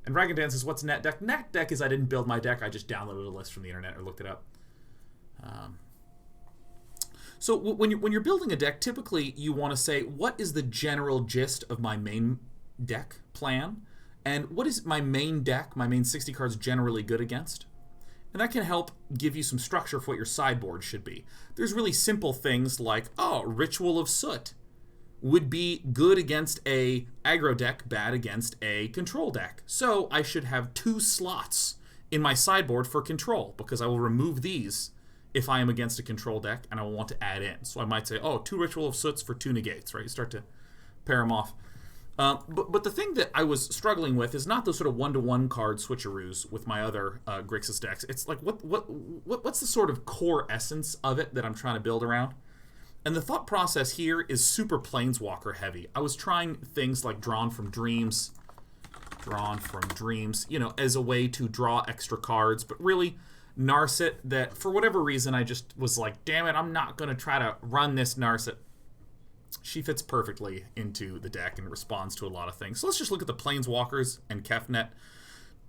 And Dragon says, what's net deck? Net deck is I didn't build my deck. I just downloaded a list from the internet or looked it up. So when you're building a deck, typically you want to say, what is the general gist of my main deck plan? And what is my main deck, my main 60 cards, generally good against? And that can help give you some structure for what your sideboard should be. There's really simple things like, Ritual of Soot would be good against a aggro deck, bad against a control deck. So I should have 2 slots in my sideboard for control, because I will remove these if I am against a control deck, and I will want to add in. So I might say, 2 Ritual of Soots for 2 Negates, right? You start to pair them off. But the thing that I was struggling with is not those sort of 1-to-1 card switcheroos with my other Grixis decks. It's like, what's the sort of core essence of it that I'm trying to build around? And the thought process here is super Planeswalker heavy. I was trying things like Drawn from Dreams, as a way to draw extra cards, but really Narset, that for whatever reason I just was like, damn it, I'm not going to try to run this Narset. She fits perfectly into the deck and responds to a lot of things. So let's just look at the Planeswalkers and Kefnet.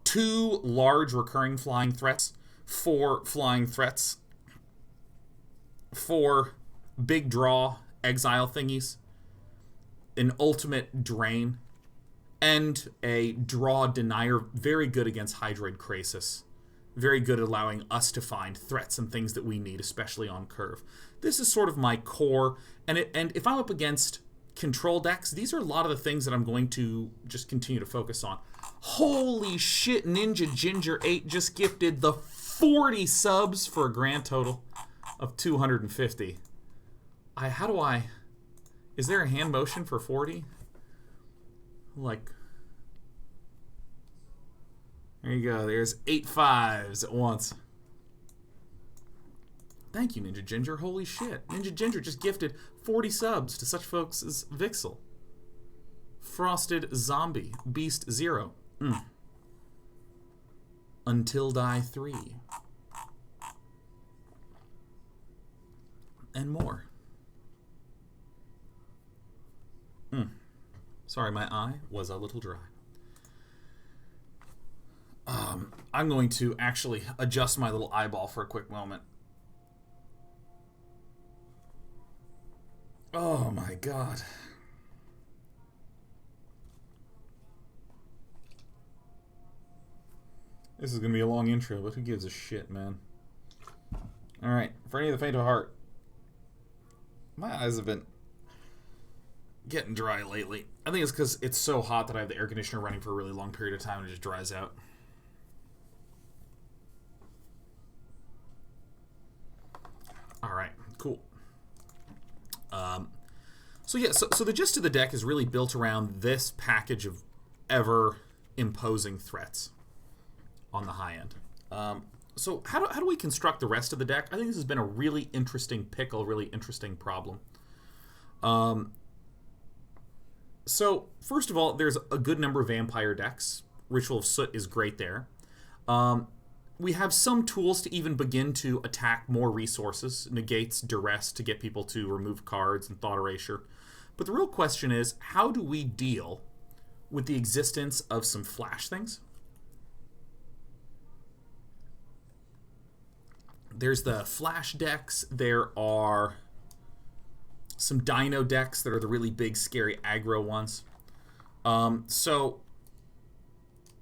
2 large recurring flying threats, 4 flying threats, 4 big draw exile thingies, an ultimate drain, and a draw denier, very good against Hydroid Krasis. Very good at allowing us to find threats and things that we need, especially on curve. This is sort of my core, and if I'm up against control decks, these are a lot of the things that I'm going to just continue to focus on. Holy shit, Ninja Ginger 8 just gifted the 40 subs for a grand total of 250. Is there a hand motion for 40? Like... There you go. There's 8 5s at once. Thank you, Ninja Ginger. Holy shit. Ninja Ginger just gifted 40 subs to such folks as Vixel. Frosted Zombie. Beast 0. Until Die 3. And more. Sorry, my eye was a little dry. I'm going to actually adjust my little eyeball for a quick moment. Oh my god. This is going to be a long intro, but who gives a shit, man? Alright, for any of the faint of heart, my eyes have been getting dry lately. I think it's because it's so hot that I have the air conditioner running for a really long period of time and it just dries out. Alright, cool. So the gist of the deck is really built around this package of ever-imposing threats on the high end. So how do we construct the rest of the deck? I think this has been a really interesting pickle, really interesting problem. So first of all, there's a good number of vampire decks. Ritual of Soot is great there. We have some tools to even begin to attack more resources, Negates, Duress, to get people to remove cards, and Thought Erasure. But the real question is, how do we deal with the existence of some flash things? There's the flash decks. There are some dino decks that are the really big, scary aggro ones. So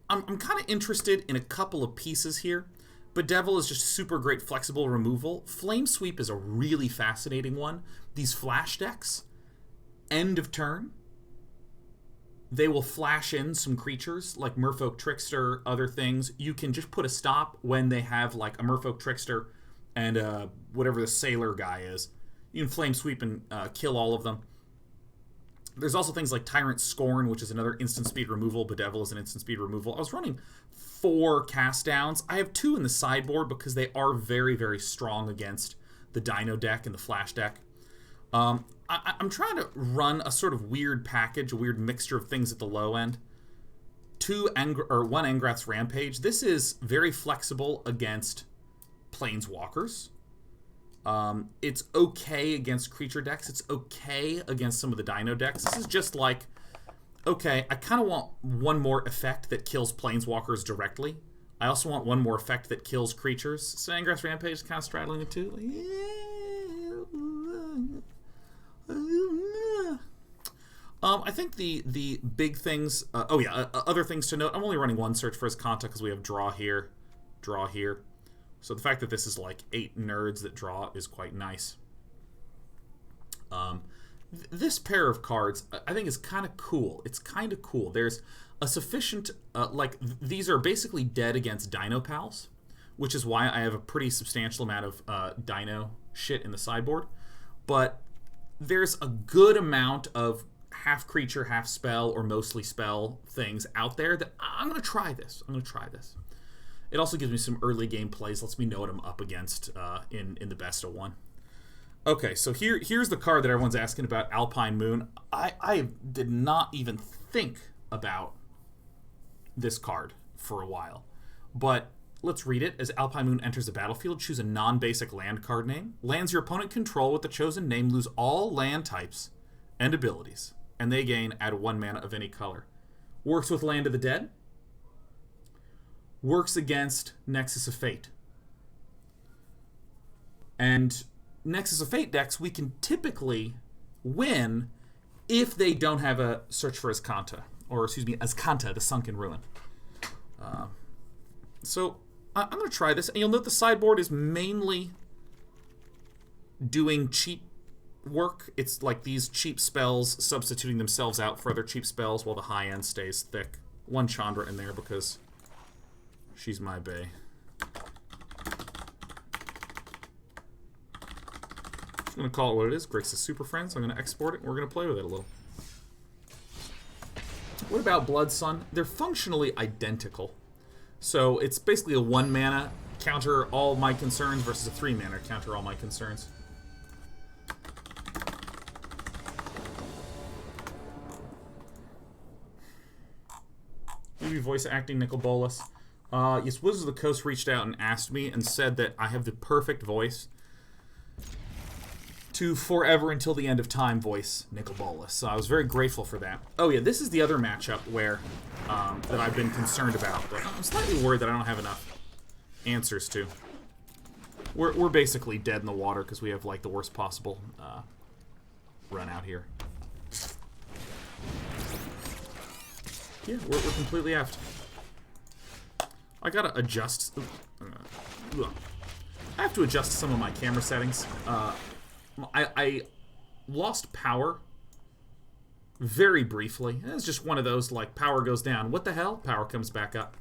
I'm kind of interested in a couple of pieces here. Bedevil is just super great flexible removal. Flame Sweep is a really fascinating one. These flash decks, end of turn, they will flash in some creatures like Merfolk Trickster, other things. You can just put a stop when they have like a Merfolk Trickster and whatever the Sailor guy is. You can Flame Sweep and kill all of them. There's also things like Tyrant Scorn, which is another instant speed removal. Bedevil is an instant speed removal. I was running 4 cast downs. I have 2 in the sideboard because they are very, very strong against the Dino deck and the Flash deck. I'm trying to run a sort of weird package, a weird mixture of things at the low end. 1 Angrath's Rampage. This is very flexible against Planeswalkers. It's okay against creature decks. It's okay against some of the dino decks. This is just like okay, I kind of want one more effect that kills planeswalkers directly. I also want one more effect that kills creatures. So Ingress Rampage is kind of straddling the two. Like, I think the big things... other things to note. I'm only running one Search for Azcanta because we have draw here, draw here. So the fact that this is like 8 nerds that draw is quite nice. This pair of cards, I think, is kind of cool. It's kind of cool. There's a sufficient... these are basically dead against Dino Pals, which is why I have a pretty substantial amount of Dino shit in the sideboard. But there's a good amount of half creature, half spell, or mostly spell things out there that I'm going to try this. I'm going to try this. It also gives me some early game plays, lets me know what I'm up against in the best of one. Okay, so here's the card that everyone's asking about, Alpine Moon. I did not even think about this card for a while. But let's read it. As Alpine Moon enters the battlefield, choose a non-basic land card name. Lands your opponent control with the chosen name lose all land types and abilities, and they gain add 1 mana of any color. Works with Land of the Dead. Works against Nexus of Fate. And Nexus of Fate decks we can typically win if they don't have a Search for Azcanta. Or, excuse me, Azcanta, the Sunken Ruin. So, I'm going to try this. And you'll note the sideboard is mainly doing cheap work. It's like these cheap spells substituting themselves out for other cheap spells while the high end stays thick. 1 Chandra in there because she's my bae. I'm going to call it what it is. Grixis Superfriends. I'm going to export it and we're going to play with it a little. What about Blood Sun? They're functionally identical. So it's basically a 1 mana counter all my concerns versus a 3 mana counter all my concerns. Maybe voice acting Nicol Bolas. Yes, Wizards of the Coast reached out and asked me and said that I have the perfect voice to forever until the end of time voice Nicol Bolas. So I was very grateful for that. Oh yeah, this is the other matchup where that I've been concerned about, but I'm slightly worried that I don't have enough answers to. We're basically dead in the water because we have like the worst possible run out here. Yeah, we're completely effed. I gotta adjust. I have to adjust some of my camera settings. I lost power very briefly. It's just one of those, like, power goes down. What the hell? Power comes back up.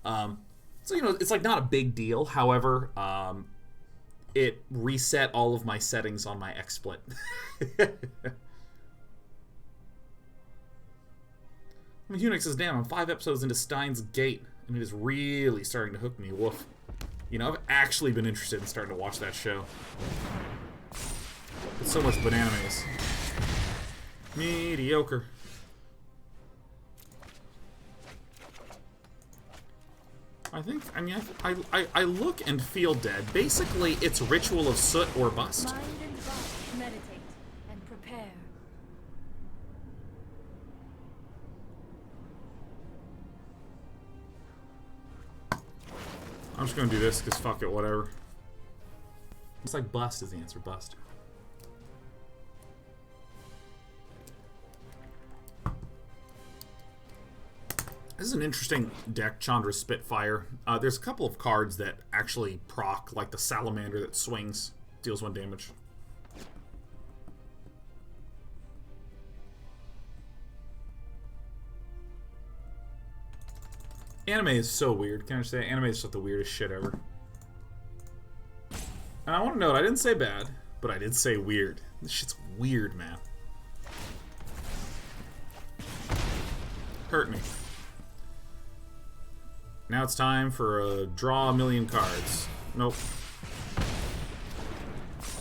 So, you know, it's, like, not a big deal. However, it reset all of my settings on my XSplit. Unix says, damn, I'm 5 episodes into Steins Gate, and it is really starting to hook me. Woof. You know, I've actually been interested in starting to watch that show. It's so much banana maze. Mediocre. I look and feel dead. Basically, it's Ritual of Soot or bust. Mind and body, meditate and prepare. I'm just gonna do this because fuck it, whatever. It's like bust is the answer, bust. This is an interesting deck, Chandra Spitfire. There's a couple of cards that actually proc, like the Salamander that swings, deals 1 damage. Anime is so weird. Can I just say, anime is just the weirdest shit ever. And I want to note, I didn't say bad, but I did say weird. This shit's weird, man. Hurt me. Now it's time for a draw a million cards. Nope.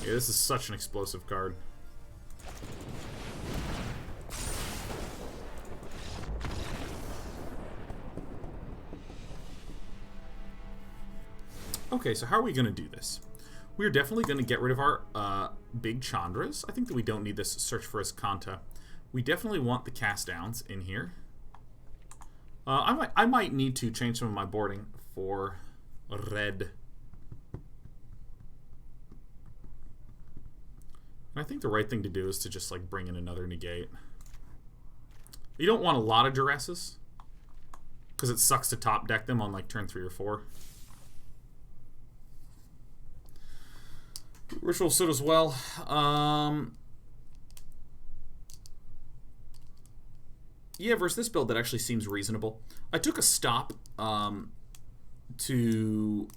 Yeah, this is such an explosive card. Okay, so how are we going to do this? We're definitely going to get rid of our big Chandras. I think that we don't need this Search for Azcanta. We definitely want the cast downs in here. I might need to change some of my boarding for red. And I think the right thing to do is to just like bring in another negate. You don't want a lot of Duresses, because it sucks to top deck them on like turn 3 or 4. Ritual of Soot as well. Yeah, versus this build that actually seems reasonable. I took a stop to...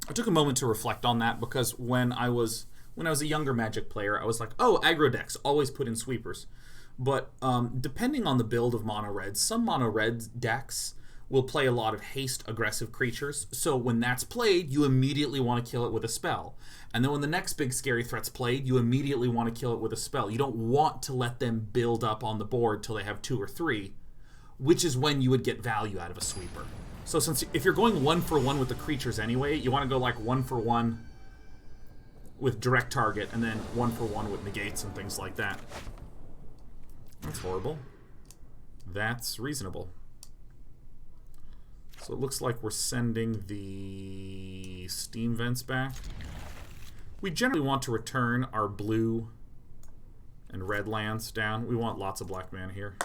I took a moment to reflect on that, because when I was a younger Magic player, I was like, oh, aggro decks, always put in sweepers. But depending on the build of mono reds, some mono red decks will play a lot of haste aggressive creatures. So when that's played, you immediately want to kill it with a spell. And then when the next big scary threat's played, you immediately want to kill it with a spell. You don't want to let them build up on the board till they have 2 or 3, which is when you would get value out of a sweeper. So if you're going 1-for-1 with the creatures anyway, you want to go like 1-for-1 with direct target, and then 1-for-1 with negates and things like that. That's horrible. That's reasonable. So it looks like we're sending the steam vents back. We generally want to return our blue and red lands down. We want lots of black mana here.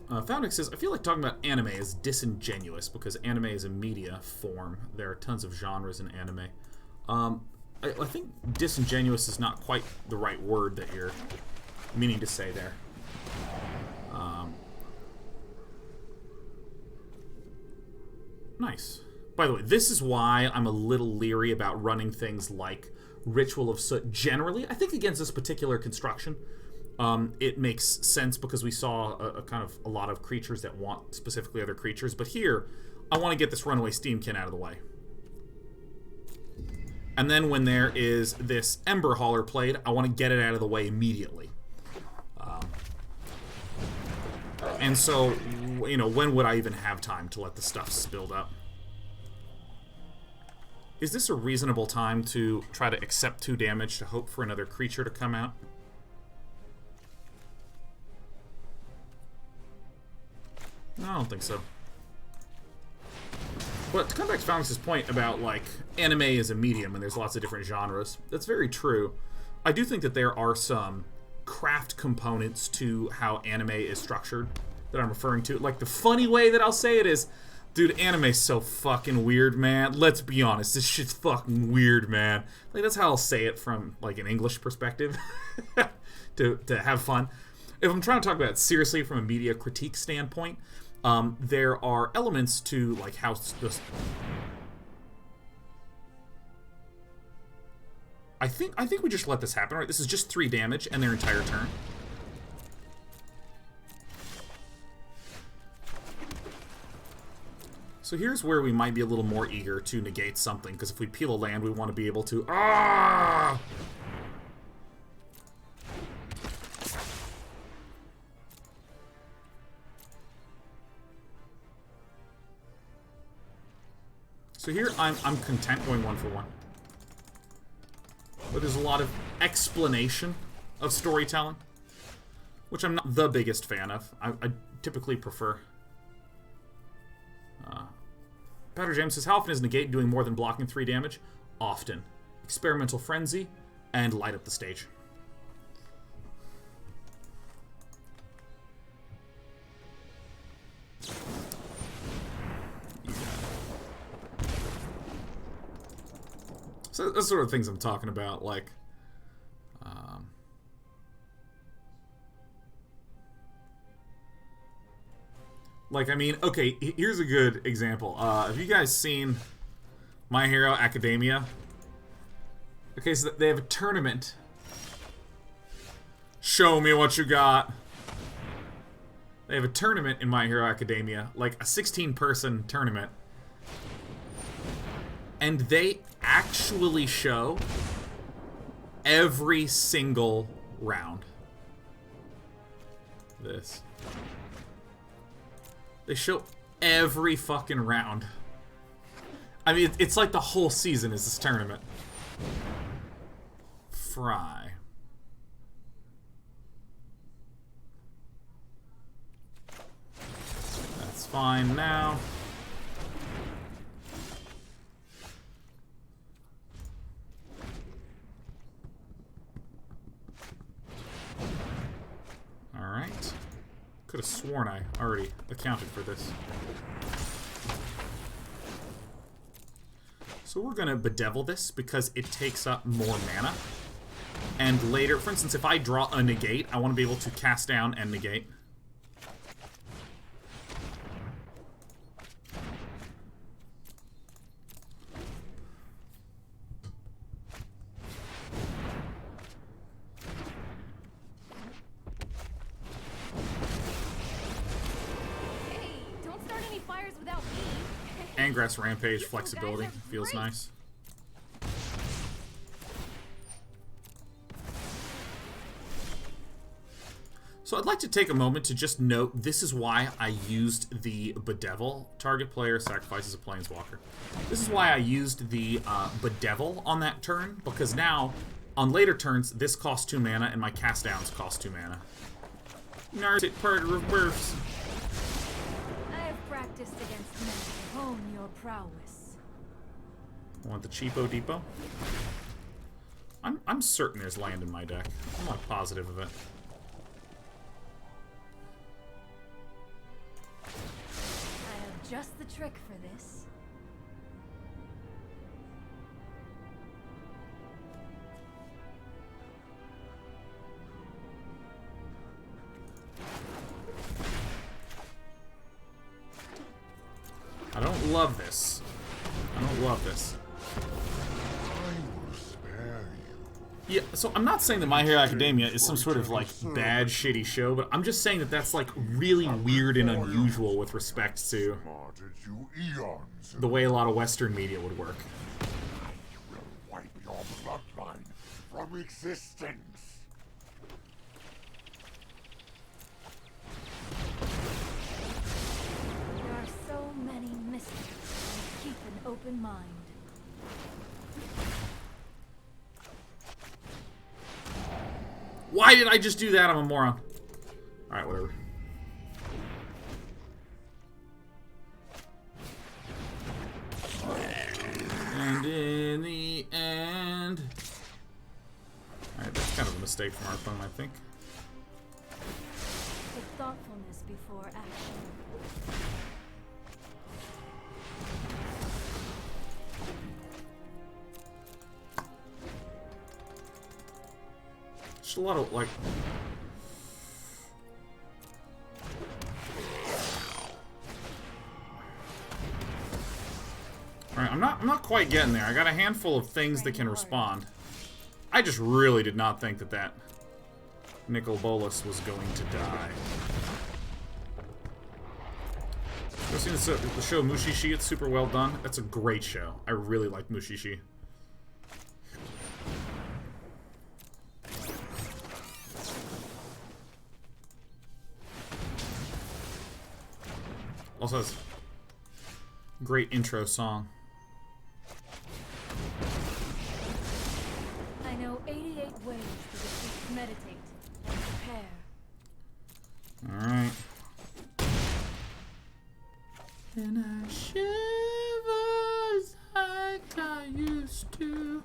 Foundix says, I feel like talking about anime is disingenuous because anime is a media form. There are tons of genres in anime. I think disingenuous is not quite the right word that you're meaning to say there. Nice. By the way, this is why I'm a little leery about running things like Ritual of Soot generally. I think against this particular construction, it makes sense because we saw a lot of creatures that want specifically other creatures. But here, I want to get this Runaway Steamkin out of the way. And then when there is this Ember Hauler played, I want to get it out of the way immediately. And so, you know, when would I even have time to let the stuff build up? Is this a reasonable time to try to accept 2 damage to hope for another creature to come out? No, I don't think so. But to come back to Foundix's point about, like, anime is a medium and there's lots of different genres, that's very true. I do think that there are some craft components to how anime is structured that I'm referring to. Like, the funny way that I'll say it is, dude, anime's so fucking weird, man. Let's be honest, this shit's fucking weird, man. Like, that's how I'll say it from, like, an English perspective to have fun. If I'm trying to talk about it seriously from a media critique standpoint, there are elements to, like, how this... I think we just let this happen, right? This is just 3 damage and their entire turn. So here's where we might be a little more eager to negate something, because if we peel a land, we want to be able to... Ah! So here, I'm content going 1-for-1. But there's a lot of explanation of storytelling, which I'm not the biggest fan of. I typically prefer. Powder Jam says, how often is Negate doing more than blocking 3 damage? Often. Experimental Frenzy and Light Up the Stage. So that's sort of things I'm talking about, like, I mean, okay, here's a good example. Have you guys seen My Hero Academia? Okay, so they have a tournament. Show me what you got. They have a tournament in My Hero Academia, like a 16-person tournament. And they actually show every single round. This. They show every fucking round. I mean, it's like the whole season is this tournament. Fry. That's fine now. Alright. Could have sworn I already accounted for this. So we're going to Bedevil this because it takes up more mana. And later, for instance, if I draw a Negate, I want to be able to cast down and Negate. Angrass Rampage flexibility feels nice. So I'd like to take a moment to just note this is why I used the Bedevil. Target player sacrifices a Planeswalker. This is why I used the Bedevil on that turn, because now on later turns this costs 2 mana and my cast downs cost 2 mana. Narset part of reverse. I have practiced against men to hone your prowess. Want the cheapo depot? I'm certain there's land in my deck. I'm like positive of it. I have just the trick for this. I don't love this. I don't love this. Yeah, so I'm not saying that My Hero Academia is some sort of, like, bad, shitty show, but I'm just saying that that's, like, really weird and unusual with respect to the way a lot of Western media would work. I will wipe your bloodline from existence. There are so many mysteries. Keep an open mind. Why did I just do that? I'm a moron. Alright, whatever. And in the end... Alright, that's kind of a mistake from our opponent, I think. With thoughtfulness before action. Just a lot of, like... Alright, I'm not quite getting there. I got a handful of things that can respond. I just really did not think that that Nicol Bolas was going to die. I've seen the show Mushishi. It's super well done. That's a great show. I really like Mushishi. Also has great intro song. I know 88 ways to defeat, meditate, and prepare. Alright. And I shivers like I used to.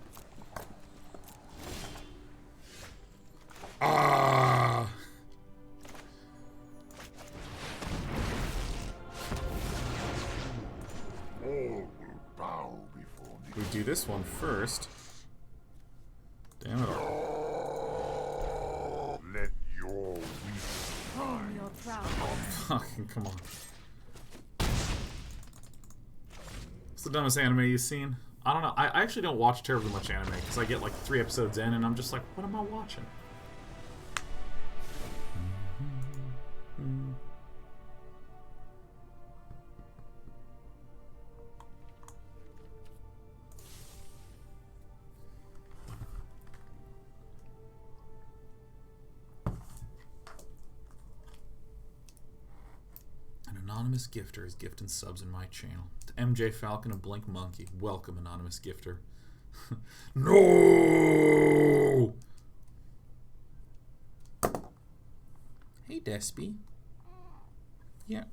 Ah. All will bow before me. We do this one first. Damn it all. Let your weak Hone your prowess. Fucking come on. What's the dumbest anime you've seen? I don't know. I actually don't watch terribly much anime because I get like 3 episodes in and I'm just like, what am I watching? anonymous gifter is gifting subs in my channel. To MJ Falcon and Blink Monkey. Welcome, anonymous gifter. No! Hey, Despy. Yeah.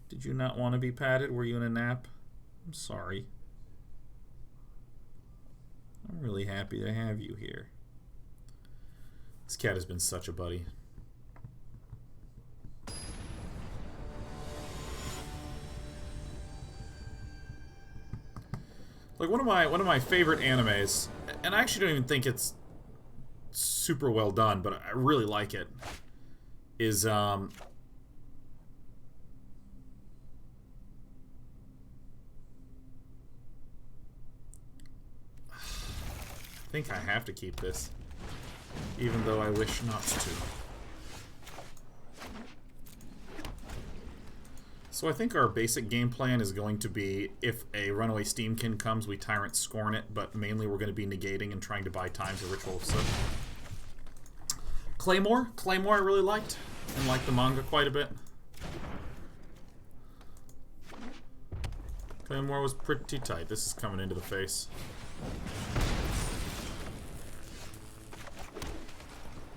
Did you not want to be patted? Were you in a nap? I'm sorry. I'm really happy to have you here. This cat has been such a buddy. Like one of my favorite animes, and I actually don't even think it's super well done, but I really like it, is I think I have to keep this, even though I wish not to. So I think our basic game plan is going to be, if a runaway Steamkin comes, we Tyrant Scorn it, but mainly we're going to be negating and trying to buy time to Ritual of Soot. Claymore I really liked, and liked the manga quite a bit. Claymore was pretty tight. This is coming into the face.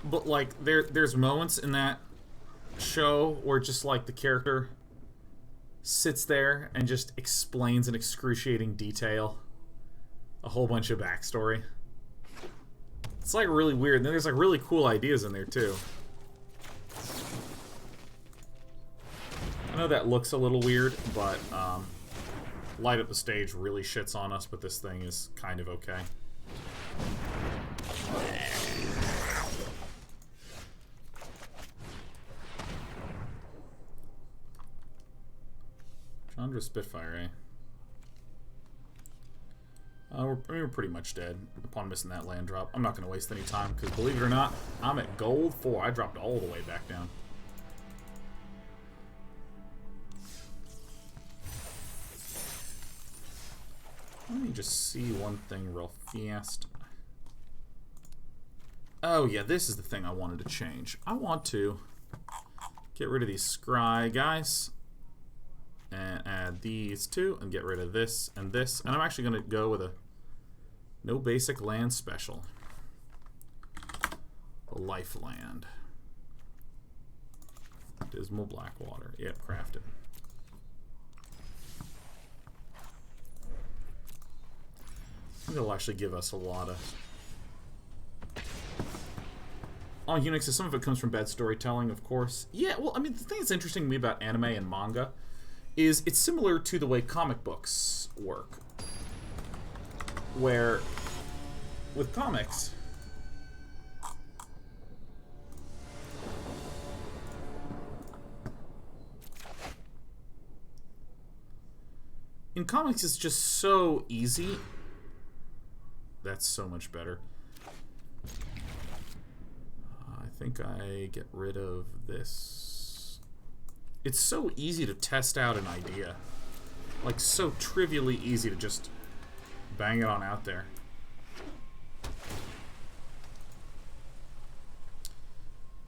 But like, there's moments in that show where just like the character sits there and just explains in excruciating detail a whole bunch of backstory. It's like really weird. And then there's like really cool ideas in there too. I know that looks a little weird, but Light Up the Stage really shits on us, but this thing is kind of okay. Chandra Spitfire, eh? We're pretty much dead upon missing that land drop. I'm not going to waste any time, because believe it or not, I'm at gold 4. I dropped all the way back down. Let me just see one thing real fast. Oh yeah, this is the thing I wanted to change. I want to get rid of these scry guys. And add these two, and get rid of this and this. And I'm actually going to go with a no basic land special. A life land. Dismal Backwater. Yep, crafted. I think it'll actually give us a lot of... On Unix, some of it comes from bad storytelling, of course. Yeah, well, I mean, the thing that's interesting to me about anime and manga is it's similar to the way comic books work. Where, with comics, in comics it's just so easy. That's so much better. I think I get rid of this. It's so easy to test out an idea. Like, so trivially easy to just bang it on out there.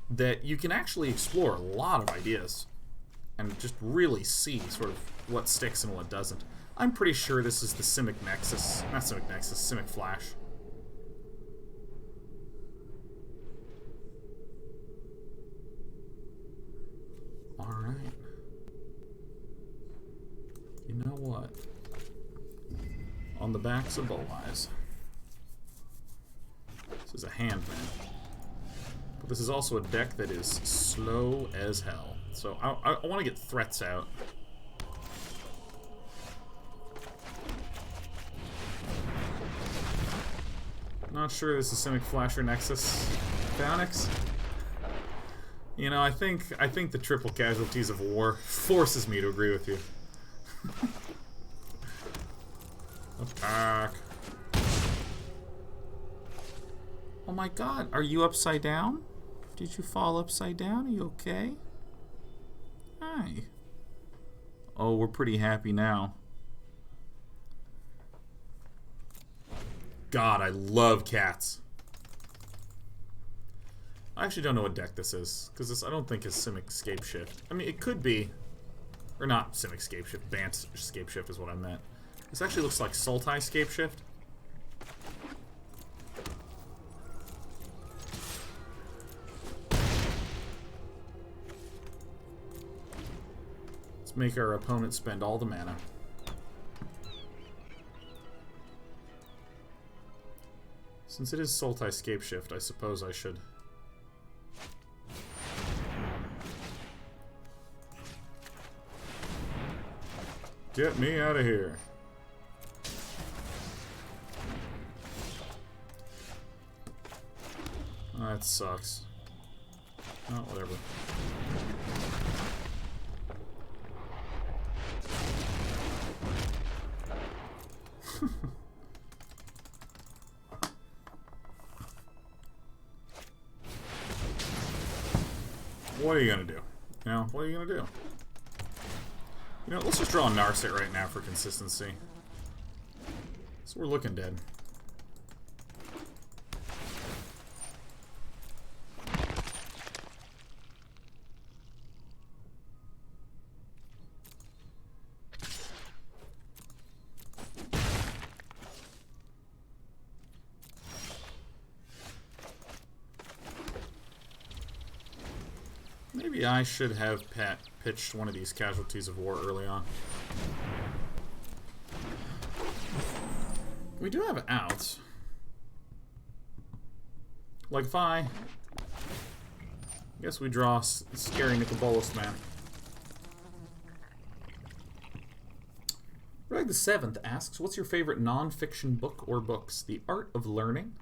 That you can actually explore a lot of ideas and just really see sort of what sticks and what doesn't. I'm pretty sure this is the Simic Nexus. Not Simic Nexus, Simic Flash. Alright. You know what? On the backs of Bolas. This is a hand, man. But this is also a deck that is slow as hell. So I want to get threats out. Not sure this is Simic Flash or Nexus. Phoenix? You know, I think the triple casualties of war forces me to agree with you. Attack. Oh my god, are you upside down? Did you fall upside down? Are you okay? Hi. Oh, we're pretty happy now. God, I love cats. I actually don't know what deck this is, because this I don't think is Simic Scapeshift. I mean, it could be, or not Simic Scapeshift, Bant Scapeshift is what I meant. This actually looks like Sultai Scapeshift. Let's make our opponent spend all the mana. Since it is Sultai Scapeshift, I suppose I should... Get me out of here. Oh, that sucks. Oh, whatever. What are you gonna do? You know, what are you gonna do? You know, let's just draw a Narset right now for consistency. So we're looking dead. Maybe I should have pitched one of these Casualties of War early on. We do have outs. Like if I guess we draw Scary Nicol Bolas, man. Reg the 7th asks, what's your favorite non-fiction book or books? The Art of Learning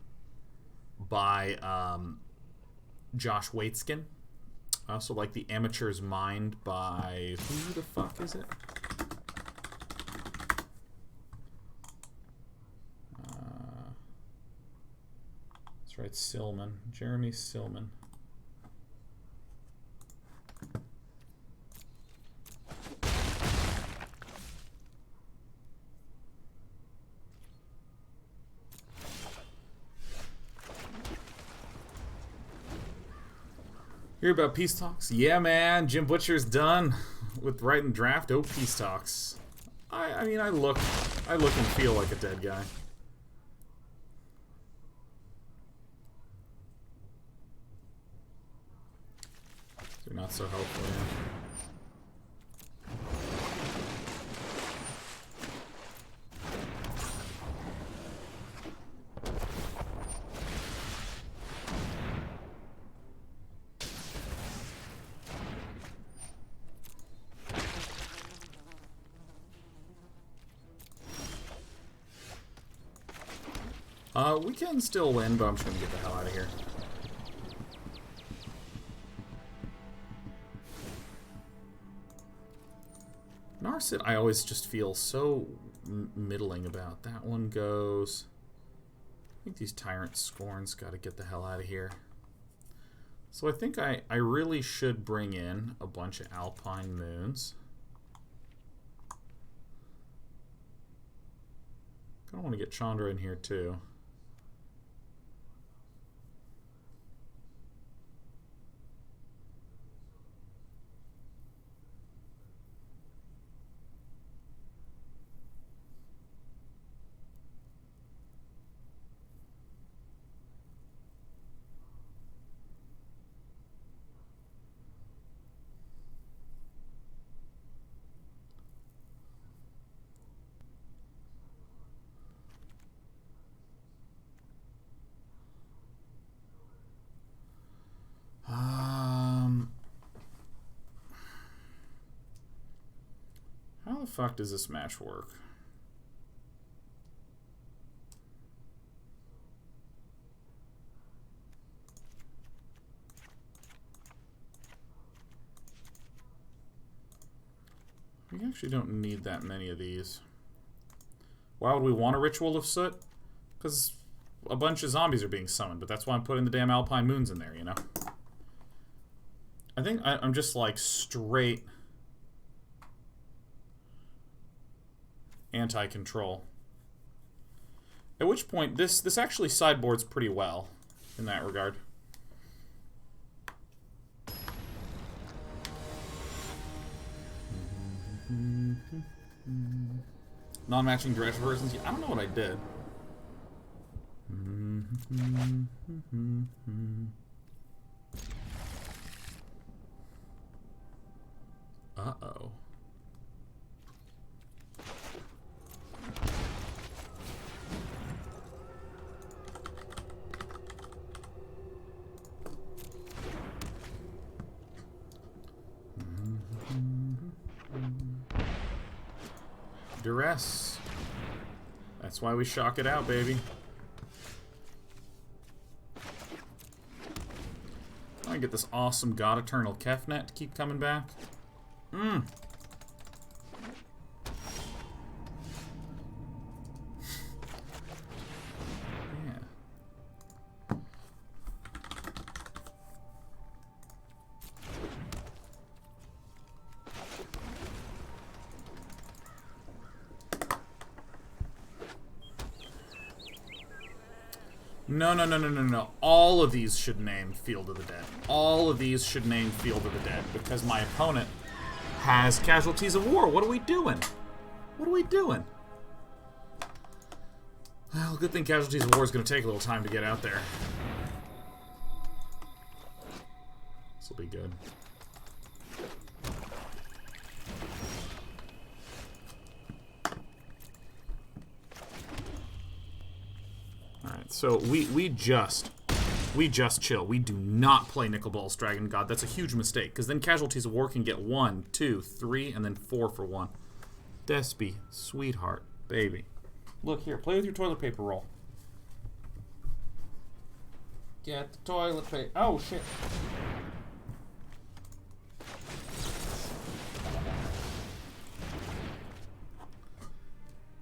by Josh Waitzkin. I also like The Amateur's Mind by... who the fuck is it? That's right, Silman. Jeremy Silman. Hear about peace talks? Yeah, man. Jim Butcher's done with writing draft. Oh, peace talks. I mean, I look and feel like a dead guy. You're not so helpful, yeah. We can still win, but I'm just gonna get the hell out of here. Narset, I always just feel so middling about. That one goes... I think these Tyrant Scorns gotta get the hell out of here. So I think I really should bring in a bunch of Alpine Moons. I want to get Chandra in here too. How the fuck does this match work? We actually don't need that many of these. Why would we want a Ritual of Soot? Because a bunch of zombies are being summoned, but that's why I'm putting the damn Alpine Moons in there, you know? I think I'm just like straight anti-control. At which point, this actually sideboards pretty well in that regard. Non-matching Duress versions. Yeah, I don't know what I did. Uh-oh. Duress. That's why we shock it out, baby. I get this awesome God-Eternal Kefnet to keep coming back. Yeah. No. All of these should name Field of the Dead. All of these should name Field of the Dead because my opponent has Casualties of War. What are we doing? What are we doing? Well, good thing Casualties of War is going to take a little time to get out there. This will be good. Alright, so we just chill. We do not play Nicol Bolas Dragon God. That's a huge mistake, because then Casualties of War can get 1, 2, 3, and then 4 for 1. Despy, sweetheart, baby. Look here, play with your toilet paper roll. Get the toilet paper. Oh, shit.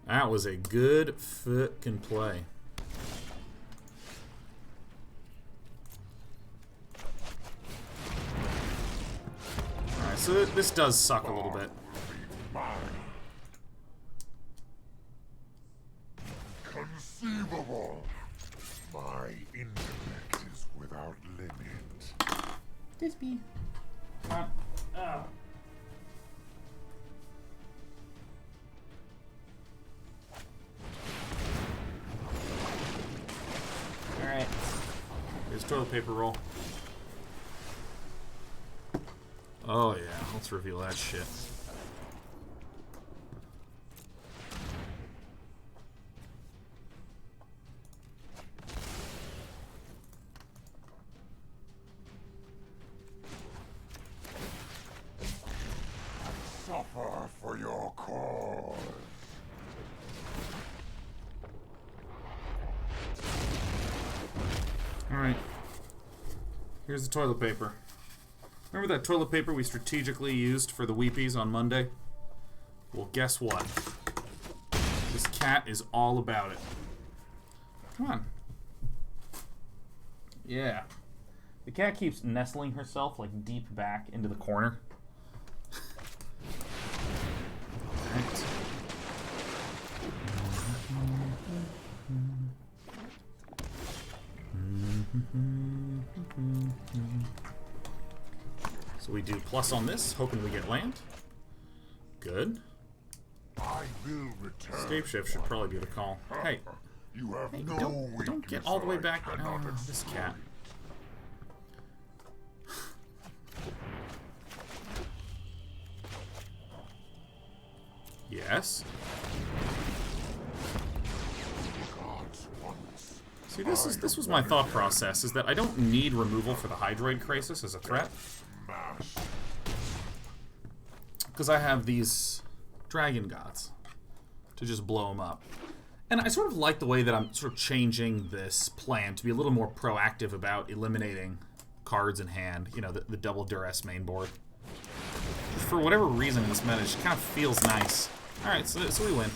That was a good fucking play. Alright, so this does suck a little bit. Conceivable. My intellect is without limit. Disby. Alright. Here's toilet paper roll. Oh yeah, let's reveal that shit. Suffer for your cause. Alright. Here's the toilet paper. Remember that toilet paper we strategically used for the Weepies on Monday? Well, guess what? This cat is all about it. Come on. Yeah. The cat keeps nestling herself, like, deep back into the corner. Right. So we do plus on this, hoping we get land. Good. I will return. Escape shift should probably be the call. Hey, You have hey, no don't get all the way back. weakness I Oh, cannot this cat. Yes. God's once. See, this was my thought process, is that I don't need removal for the Hydroid Crisis as a threat, Smash. because I have these Dragon Gods to just blow them up. And I sort of like the way that I'm sort of changing this plan to be a little more proactive about eliminating cards in hand, you know, the double Duress main board. For whatever reason in this meta, it just kind of feels nice. Alright, so we win.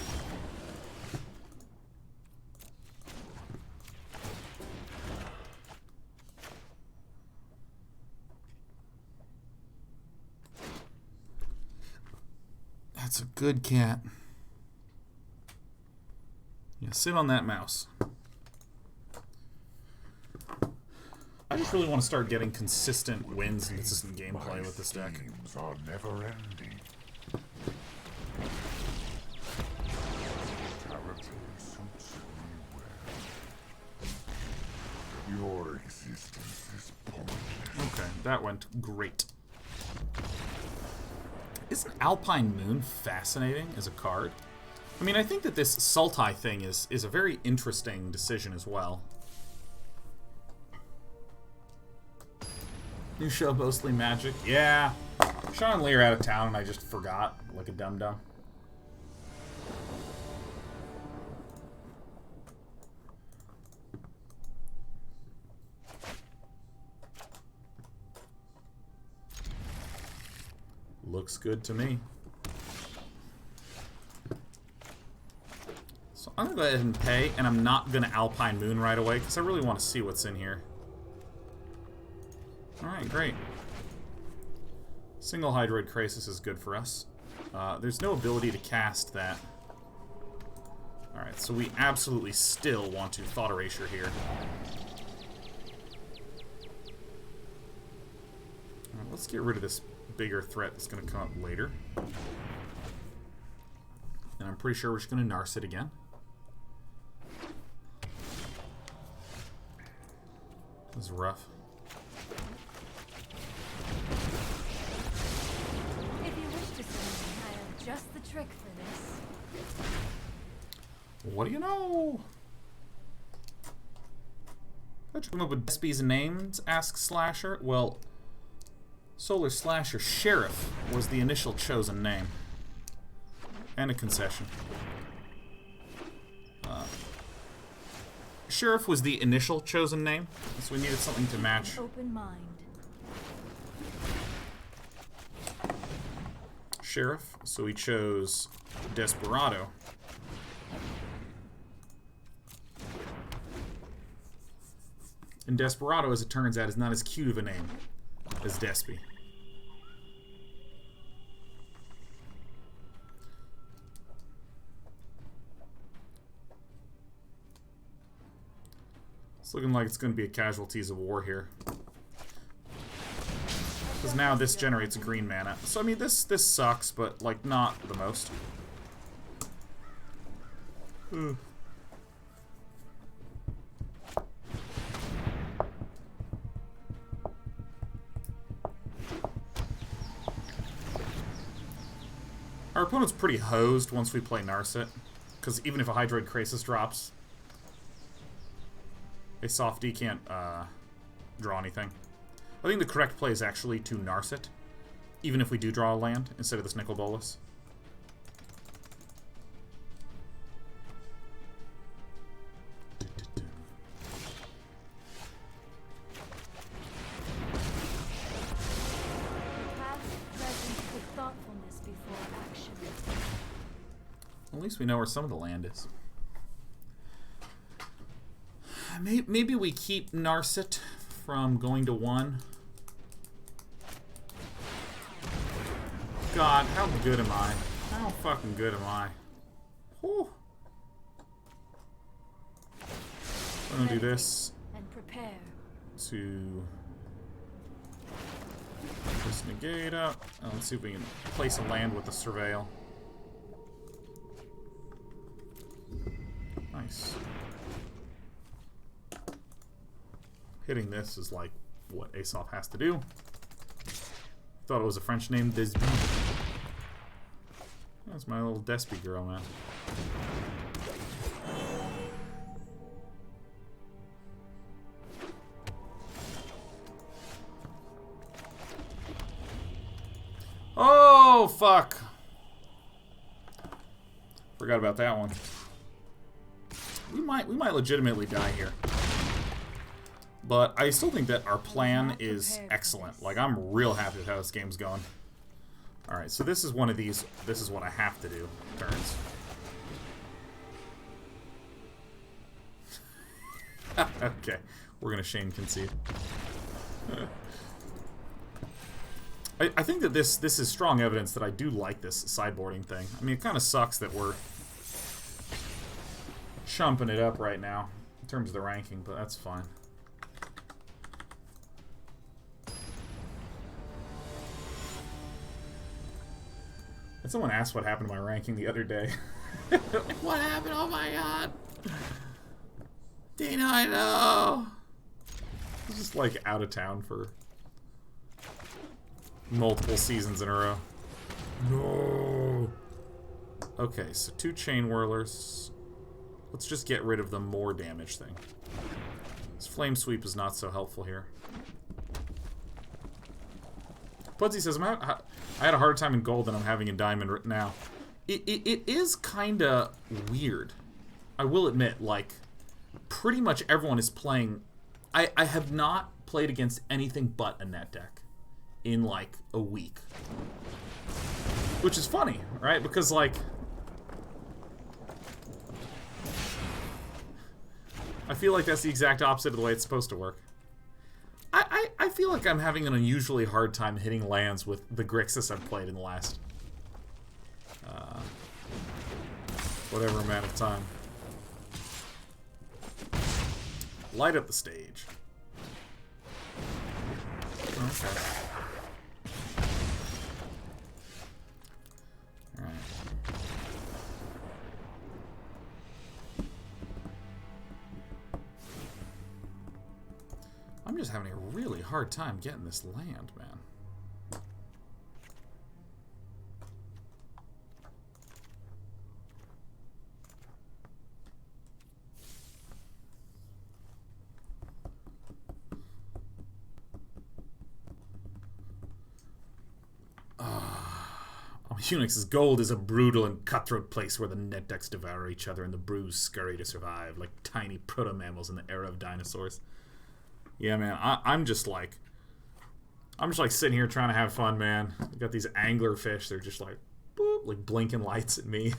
That's a good cat. Yeah, sit on that mouse. I just really want to start getting consistent wins and consistent gameplay with this deck. Schemes are never ending. That went great. Isn't Alpine Moon fascinating as a card? I mean, I think that this Sultai thing is a very interesting decision as well. New show, mostly Magic. Yeah. Sean and Lee are out of town and I just forgot, like a dum-dum. Looks good to me. So I'm going to go ahead and pay, and I'm not going to Alpine Moon right away, because I really want to see what's in here. Alright, great. Single Hydroid Crisis is good for us. There's no ability to cast that. Alright, so we absolutely still want to Thought Erasure here. Alright, let's get rid of this bigger threat that's going to come up later. And I'm pretty sure we're just going to Narset again. This is rough. If you wish to send me, I have just the trick for this. What do you know? How'd you come up with Despi's names? Asks Slasher. Well, Solar Slasher Sheriff was the initial chosen name. And a concession. Sheriff was the initial chosen name, so we needed something to match. Open mind. Sheriff, so we chose Desperado. And Desperado, as it turns out, is not as cute of a name as Despi. It's looking like it's going to be a casualties of war here. Because now this generates a green mana. So, I mean, this sucks, but, like, not the most. Ugh. Our opponent's pretty hosed once we play Narset. Because even if a Hydroid Crisis drops, a softie can't draw anything. I think the correct play is actually to Narset, even if we do draw a land instead of this Nicol Bolas. At least we know where some of the land is. Maybe we keep Narset from going to 1. God, how good am I? How fucking good am I? Whew. I'm gonna do this and prepare to just negate up. Let's see if we can place a land with the Surveil. Nice. Hitting this is like what Aesop has to do. Thought it was a French name, Despi. That's my little Despi girl, man. Oh, fuck. Forgot about that one. We might legitimately die here. But I still think that our plan is excellent. Like, I'm real happy with how this game's going. Alright, so this is one of these. This is what I have to do. Turns. Okay. We're going to shame concede. I think that this is strong evidence that I do like this sideboarding thing. I mean, it kind of sucks that we're chumping it up right now in terms of the ranking, but that's fine. And someone asked what happened to my ranking the other day. What happened? Oh my god! Dana, I know! I was just like out of town for multiple seasons in a row. No. Okay, so 2 Chain Whirlers. Let's just get rid of the more damage thing. This Flame Sweep is not so helpful here. Pudsey says, I had a harder time in gold than I'm having in diamond now. It is kind of weird. I will admit, like, pretty much everyone is playing... I have not played against anything but a net deck in, like, a week. Which is funny, right? Because, like... I feel like that's the exact opposite of the way it's supposed to work. I feel like I'm having an unusually hard time hitting lands with the Grixis I've played in the last... whatever amount of time. Light up the stage. Okay. Alright. I'm just having a really hard time getting this land, man. Unix's gold is a brutal and cutthroat place where the net decks devour each other and the brews scurry to survive, like tiny proto-mammals in the era of dinosaurs. Yeah, man, I'm just like sitting here trying to have fun, man. I got these anglerfish, they're just like, boop, like blinking lights at me.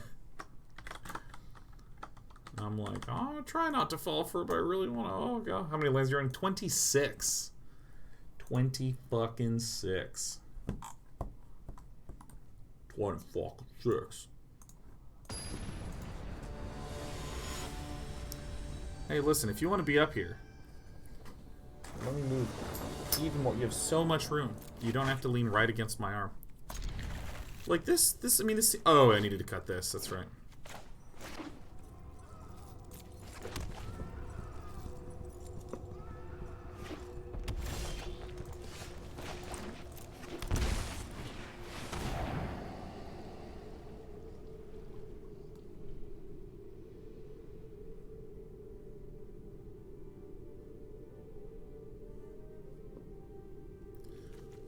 I'm like, oh, I'll try not to fall for it, but I really want to. Oh, God. How many lands are you in? 26. 20-fucking-6. 20-fucking-6. Hey, listen, if you want to be up here, let me move even more. You have so much room. You don't have to lean right against my arm. Like this, I mean, this... Oh, I needed to cut this. That's right.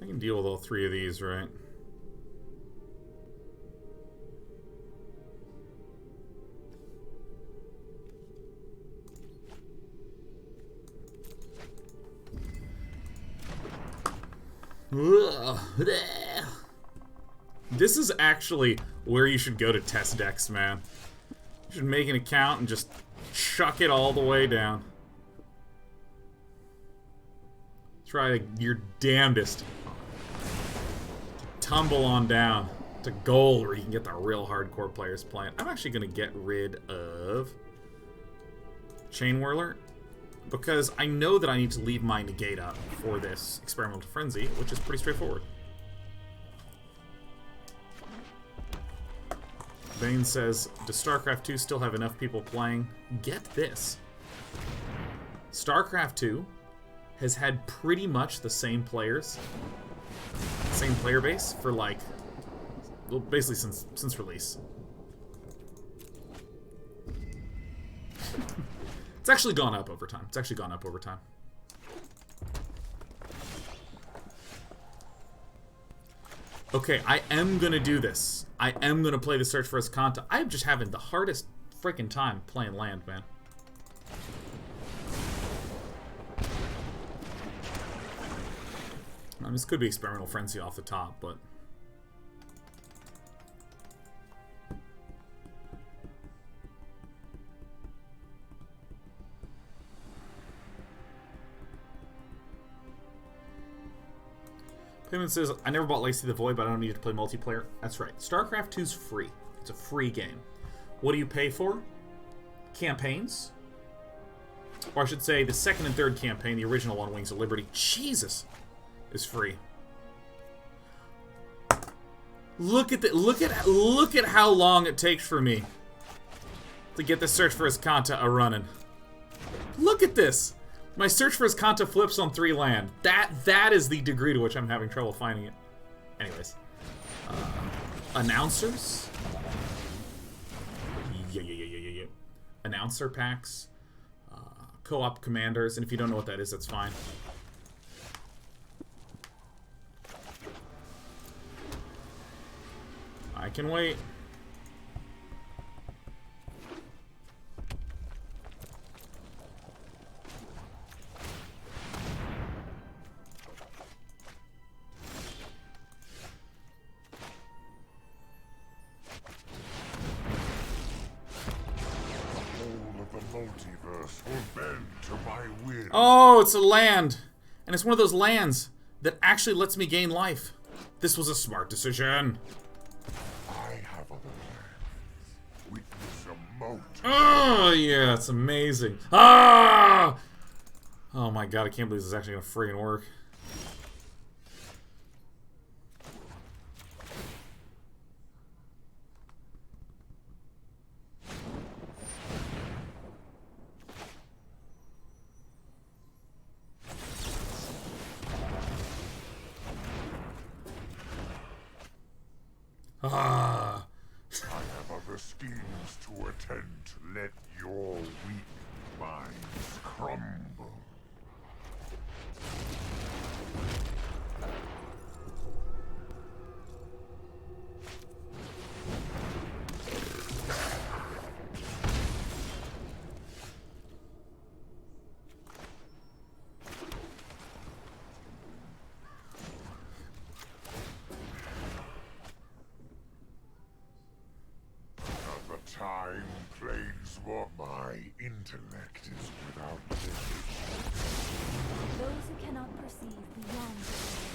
I can deal with all 3 of these, right? This is actually where you should go to test decks, man. You should make an account and just chuck it all the way down. Try your damnedest. Tumble on down to gold where you can get the real hardcore players playing. I'm actually going to get rid of Chain Whirler because I know that I need to leave my Negate up for this Experimental Frenzy, which is pretty straightforward. Bane says, does StarCraft 2 still have enough people playing? Get this. StarCraft 2 has had pretty much the same players, same player base for like, well, basically since release. It's actually gone up over time. It's actually gone up over time. Okay, I am gonna do this. I am gonna play the Search for Azcanta. I'm just having the hardest freaking time playing land, man. I mean, this could be Experimental Frenzy off the top, but... Payment says, I never bought Lacey the Void, but I don't need to play multiplayer. That's right. StarCraft 2's free. It's a free game. What do you pay for? Campaigns. Or I should say, the second and third campaign, the original one, Wings of Liberty. Jesus! Is free. Look at look at how long it takes for me to get the Search for Azcanta a-running. Look at this! My Search for Azcanta flips on 3 land. That is the degree to which I'm having trouble finding it. Anyways. Announcers? Yeah. Announcer packs. Co-op commanders. And if you don't know what that is, that's fine. I can wait. Multiverse will bend to my will. Oh, it's a land. And it's one of those lands that actually lets me gain life. This was a smart decision. I have other lands. Witness a moat. Oh, yeah, it's amazing. Ah! Oh my god, I can't believe this is actually gonna friggin' work. Ah. I have other schemes to attend to. Let your weak minds crumble. Time planes what my intellect is without limit. Those who cannot perceive beyond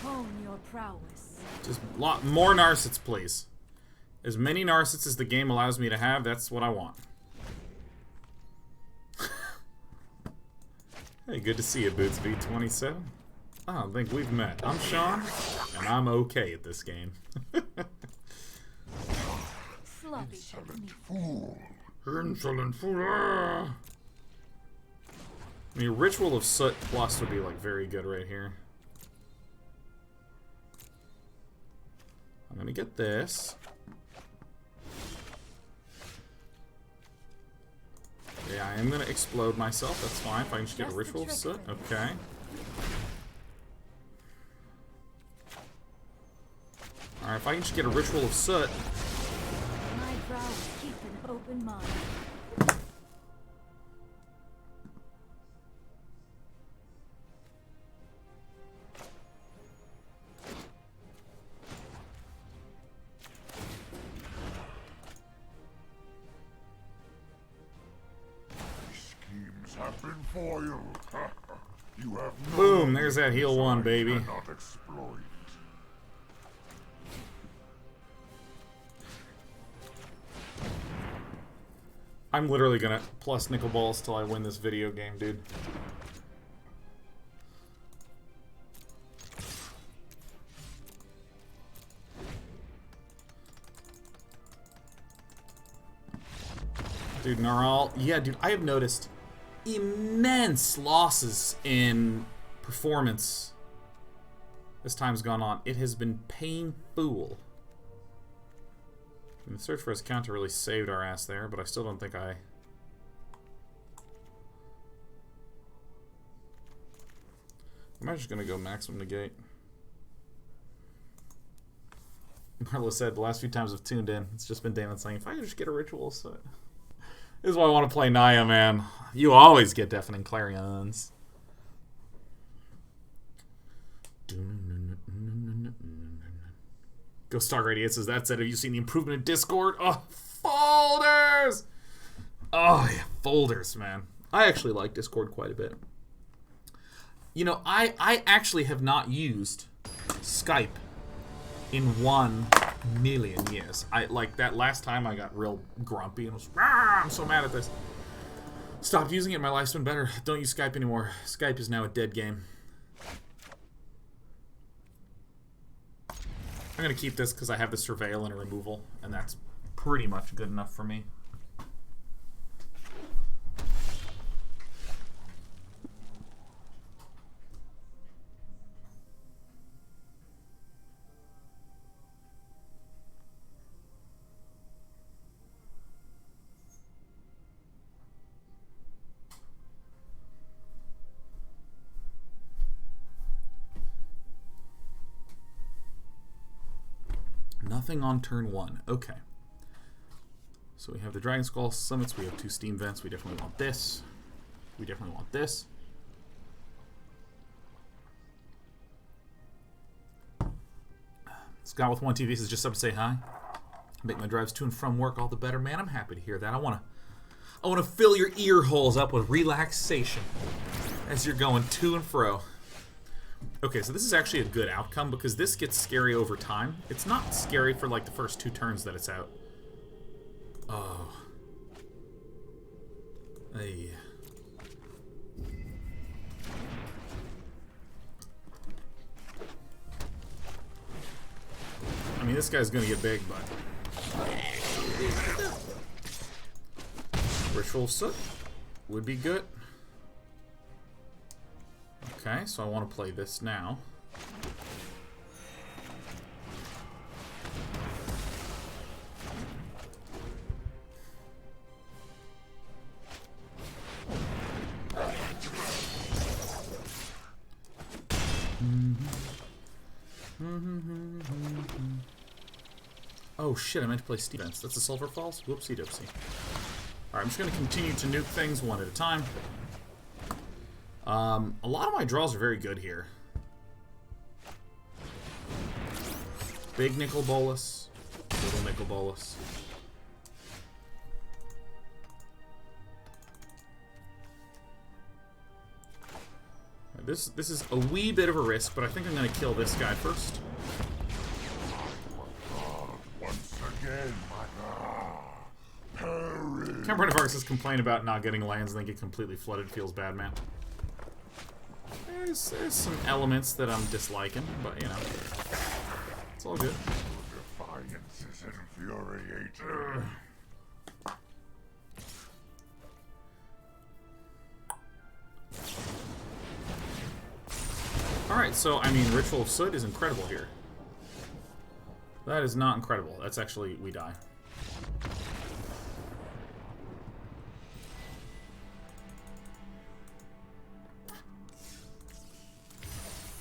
hone your prowess. Just lot more Narcits, please. As many Narcits as the game allows me to have, that's what I want. Hey, good to see you, Bootsby27. I don't think we've met. I'm Sean, and I'm okay at this game. Sloppy Insolent technique. fool. Insolent fool. I mean, Ritual of Soot plus would be, like, very good right here. I'm gonna get this. Yeah, I am gonna explode myself. That's fine. If I can just get a Ritual of Soot. Okay. Alright, if I can just get a Ritual of Soot. My prowess, keep an open mind. Schemes have been foiled. You have no Boom, there's that heal one, I baby. cannot exploit. I'm literally gonna plus Nicol balls till I win this video game, dude. Dude, Naral. Yeah, dude, I have noticed immense losses in performance as time's gone on. It has been painful. The search for Azcanta really saved our ass there, but I still don't think I... I'm just gonna go maximum negate. Marlo said, the last few times I've tuned in, it's just been Damon saying, if I could just get a Ritual Soot. This is why I want to play Naya, man. You always get Deafening Clarions. Ghost Star Radiate says, that said, have you seen the improvement in Discord? Oh, folders! Oh, yeah, folders, man. I actually like Discord quite a bit. You know, I actually have not used Skype in 1 million years. Like, that last time I got real grumpy and was, I'm so mad at this. Stopped using it, my life's been better. Don't use Skype anymore. Skype is now a dead game. I'm gonna keep this because I have the Surveil and a removal, and that's pretty much good enough for me. nothing on turn 1. Okay. So we have the Dragonskull Summits. We have 2 Steam Vents. We definitely want this. We definitely want this. Scott with 1 TV says, just up to say hi. Make my drives to and from work all the better. Man, I'm happy to hear that. I want to fill your ear holes up with relaxation as you're going to and fro. Okay, so this is actually a good outcome because this gets scary over time. It's not scary for like the first 2 turns that it's out. Oh. Hey. I mean, this guy's gonna get big, but Ritual of Soot would be good. Okay, so I want to play this now. Oh shit, I meant to play Steam Vents. That's the Sulfur Falls? Whoopsie doopsie. Alright, I'm just going to continue to nuke things one at a time. A lot of my draws are very good here. Big Nicol Bolas. Little Nicol Bolas. This is a wee bit of a risk, but I think I'm going to kill this guy first. Once again, Temple of Epiphany complain about not getting lands and then get completely flooded feels bad, man. There's some elements that I'm disliking, but you know, it's all good. Defiance is infuriating. Alright, so, I mean, Ritual of Soot is incredible here. That is not incredible. That's actually, we die.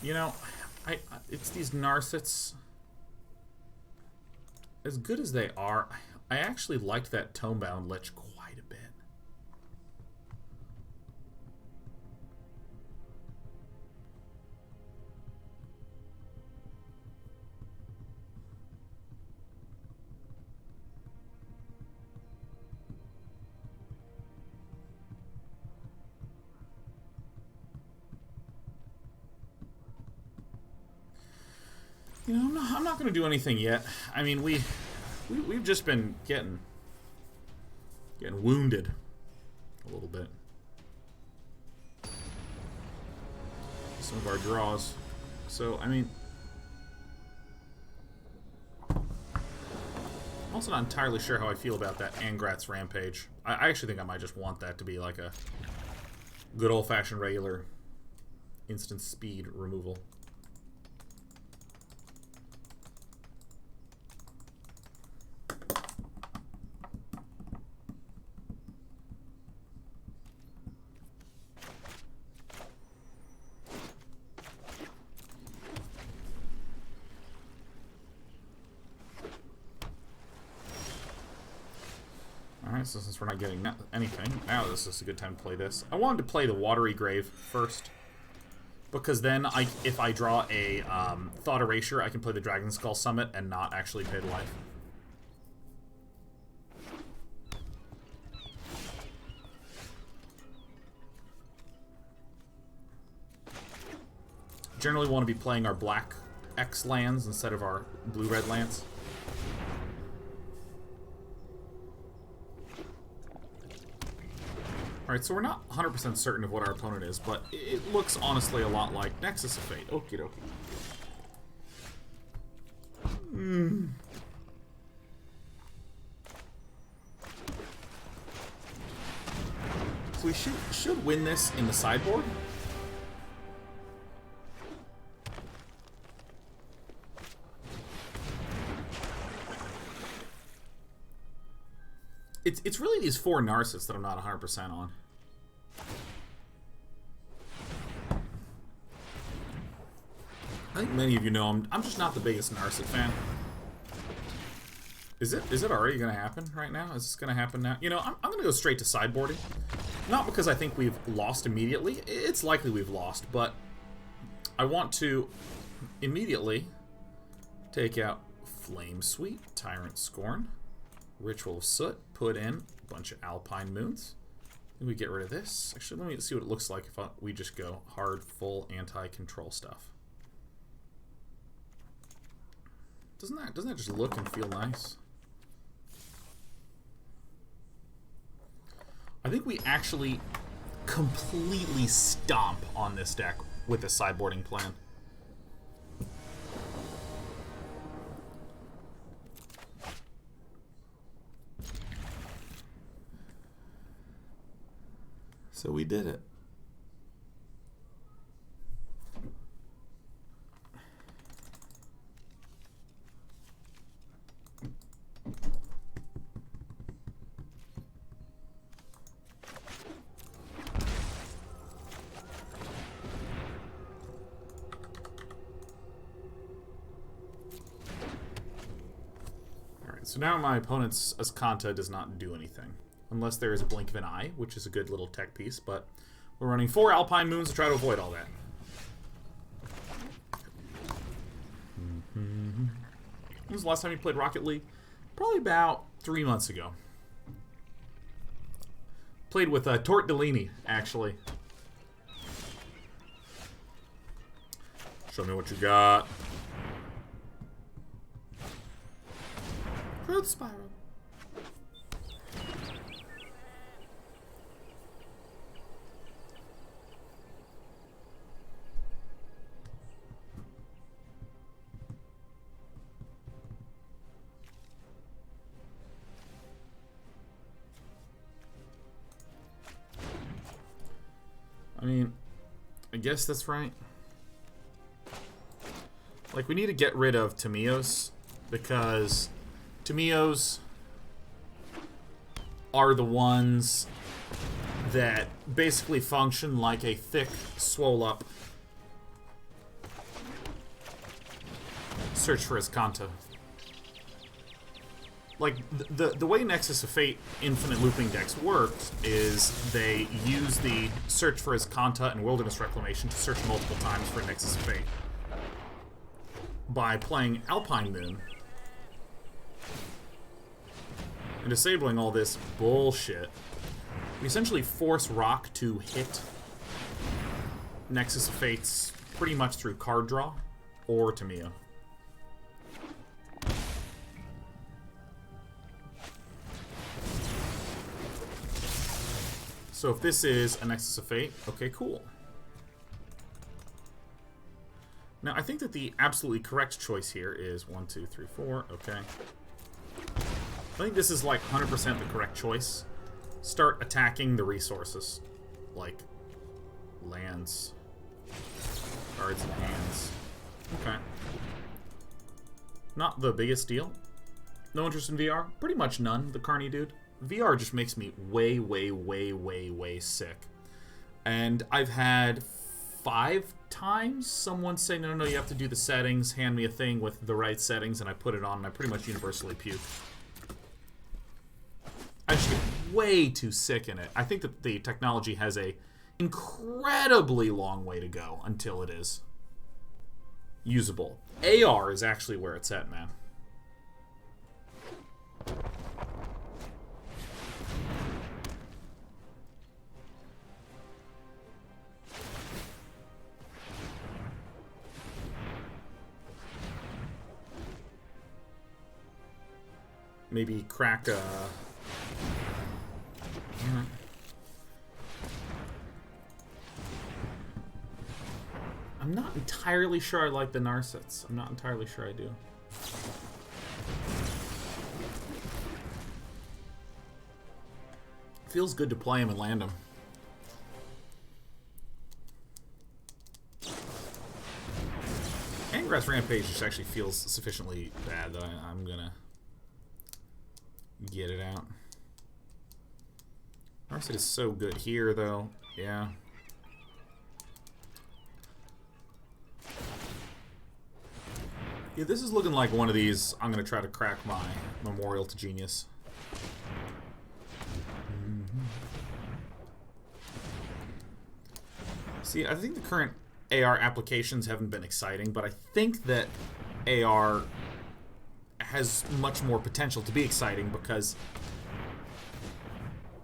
You know, it's these Narsets. As good as they are, I actually liked that Tomebound Lich quite a bit. You know, I'm not going to do anything yet. I mean, we've just been getting wounded a little bit. Some of our draws. So, I mean, I'm also not entirely sure how I feel about that Angrat's Rampage. I actually think I might just want that to be like a good old-fashioned regular instant speed removal. So since we're not getting anything, now this is a good time to play this. I wanted to play the Watery Grave first, because then if I draw a Thought Erasure, I can play the Dragonskull Summit and not actually pay the life. Generally want to be playing our black X lands instead of our blue-red lands. Alright, so we're not 100% certain of what our opponent is, but it looks honestly a lot like Nexus of Fate. Okie dokie. So we should win this in the sideboard. It's really these 4 Narsets that I'm not 100% on. I think many of you know I'm just not the biggest Narset fan. Is it already going to happen right now? Is this going to happen now? You know, I'm going to go straight to sideboarding. Not because I think we've lost immediately. It's likely we've lost, but I want to immediately take out Flame Sweep, Tyrant, Scorn, Ritual of Soot, put in a bunch of Alpine Moons. Then we get rid of this. Actually, let me see what it looks like if we just go hard, full anti-control stuff. Doesn't that just look and feel nice? I think we actually completely stomp on this deck with the sideboarding plan. So we did it. So now my opponent's Azcanta does not do anything. Unless there is a blink of an eye, which is a good little tech piece, but we're running 4 Alpine Moons to try to avoid all that. When was the last time you played Rocket League? Probably about 3 months ago. Played with Tort Delaney, actually. Show me what you got. Growth Spiral. I mean, I guess that's right. Like, we need to get rid of Tamios, because Tamios are the ones that basically function like a thick, swole-up search for Azcanta. Like, the way Nexus of Fate infinite looping decks works is they use the search for Azcanta and Wilderness Reclamation to search multiple times for Nexus of Fate. By playing Alpine Moon and disabling all this bullshit, we essentially force Rock to hit Nexus of Fates pretty much through card draw or Tamiyo. So if this is a Nexus of Fate, okay, cool. Now, I think that the absolutely correct choice here is 1, 2, 3, 4, okay. I think this is like 100% the correct choice. Start attacking the resources. Like, lands, cards in hands. Okay. Not the biggest deal. No interest in VR? Pretty much none, the Carney dude. VR just makes me way, way, way, way, way sick. And I've had 5 times someone say, no, no, no, you have to do the settings, hand me a thing with the right settings, and I put it on, and I pretty much universally puke. I just get way too sick in it. I think that the technology has a incredibly long way to go until it is usable. AR is actually where it's at, man. Maybe crack a... I'm not entirely sure I like the Narsets. I'm not entirely sure I do. Feels good to play him and land him. Angrass Rampage just actually feels sufficiently bad that I'm gonna get it out. Narset is so good here, though. Yeah. Yeah, this is looking like one of these. I'm going to try to crack my Memorial to Genius. See, I think the current AR applications haven't been exciting, but I think that AR has much more potential to be exciting because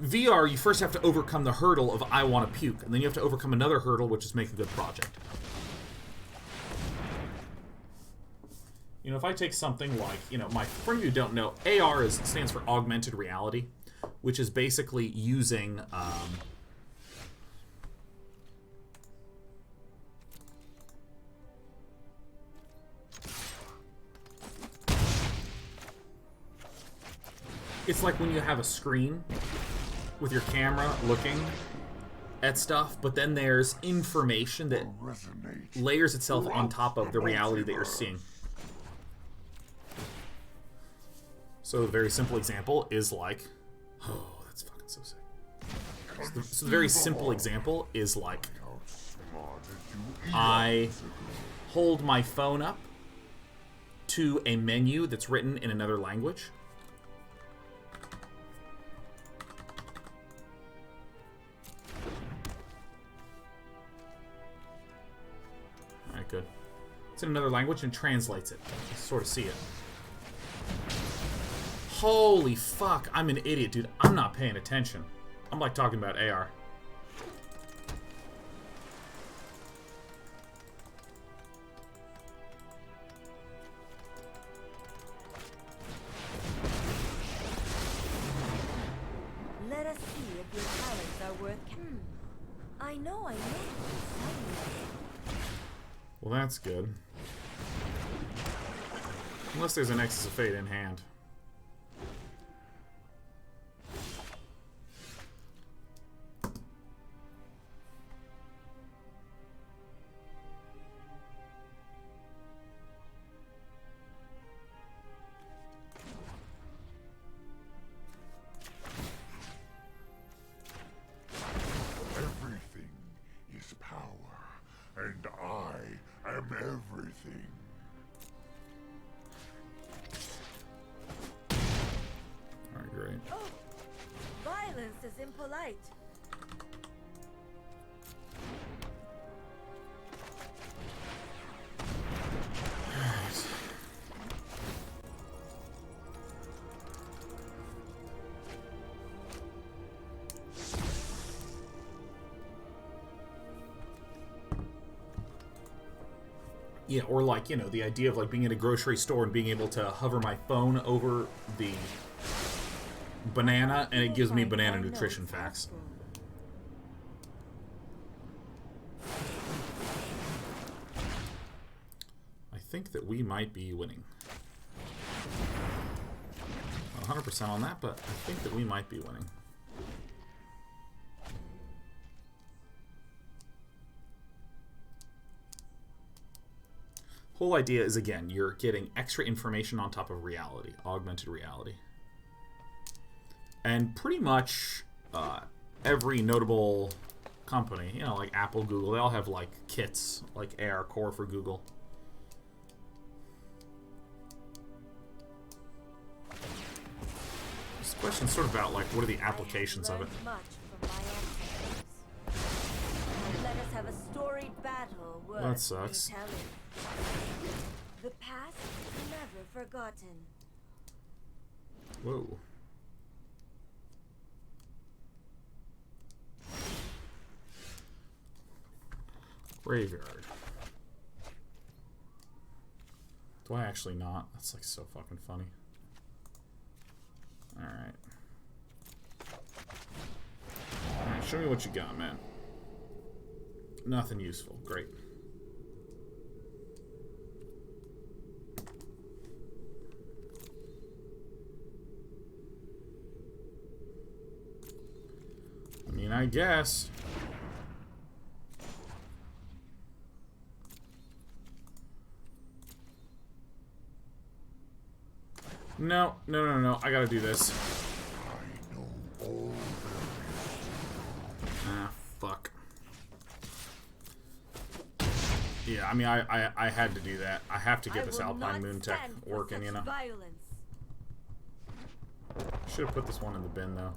VR, you first have to overcome the hurdle of I want to puke, and then you have to overcome another hurdle, which is make a good project. You know, if I take something like, you know, for you who don't know, AR stands for Augmented Reality, which is basically using it's like when you have a screen with your camera looking at stuff, but then there's information that layers itself on top of the reality that you're seeing. So a very simple example is like, oh, that's fucking so sick. So the very simple example is like, I hold my phone up to a menu that's written in another language. Alright, good. It's in another language and translates it. You sort of see it. Holy fuck, I'm an idiot, dude. I'm not paying attention. I'm like talking about AR. Let us see if your talents are worth. I know I made. Well, that's good. Unless there's a Nexus of Fate in hand. Impolite. Yeah, or like, you know, the idea of like being in a grocery store and being able to hover my phone over the banana and it gives me banana nutrition facts. I think that we might be winning. 100% on that, but I think that we might be winning. Whole idea is, again, you're getting extra information on top of reality, augmented reality. And pretty much every notable company, you know, like Apple, Google, they all have like kits, like AR Core for Google. This question's sort of about like, what are the applications of it? Let us have a storied battle. That sucks. The past is never forgotten. Whoa. Graveyard. Do I actually not? That's like so fucking funny. Alright. Alright, show me what you got, man. Nothing useful. Great. I mean, I guess. No, no, no, no. I gotta do this. Ah, fuck. Yeah, Yeah, I mean, I had to do that. I have to get this will Alpine not Moon tech stand for working, such you know? violence. Should have put this one in the bin, though.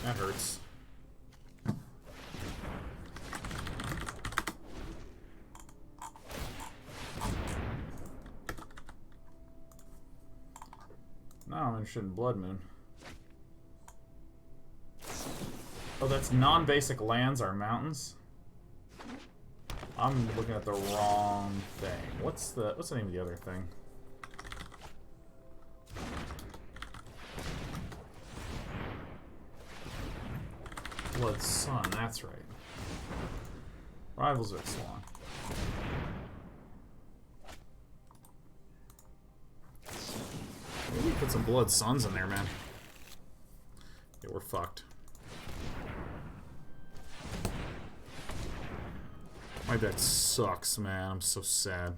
That hurts. Now I'm interested in Blood Moon. Oh, that's non-basic lands are mountains? I'm looking at the wrong thing. What's the name of the other thing? Blood Sun, that's right. Rivals of Swan. Maybe put some Blood Suns in there, man. Yeah, we're fucked. My deck sucks, man. I'm so sad.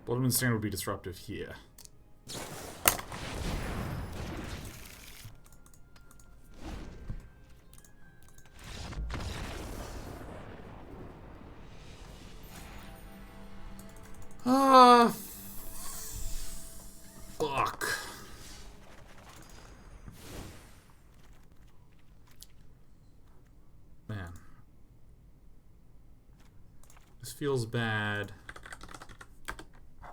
Blood Moon Stand would be disruptive here. Fuck. Man. This feels bad. I'm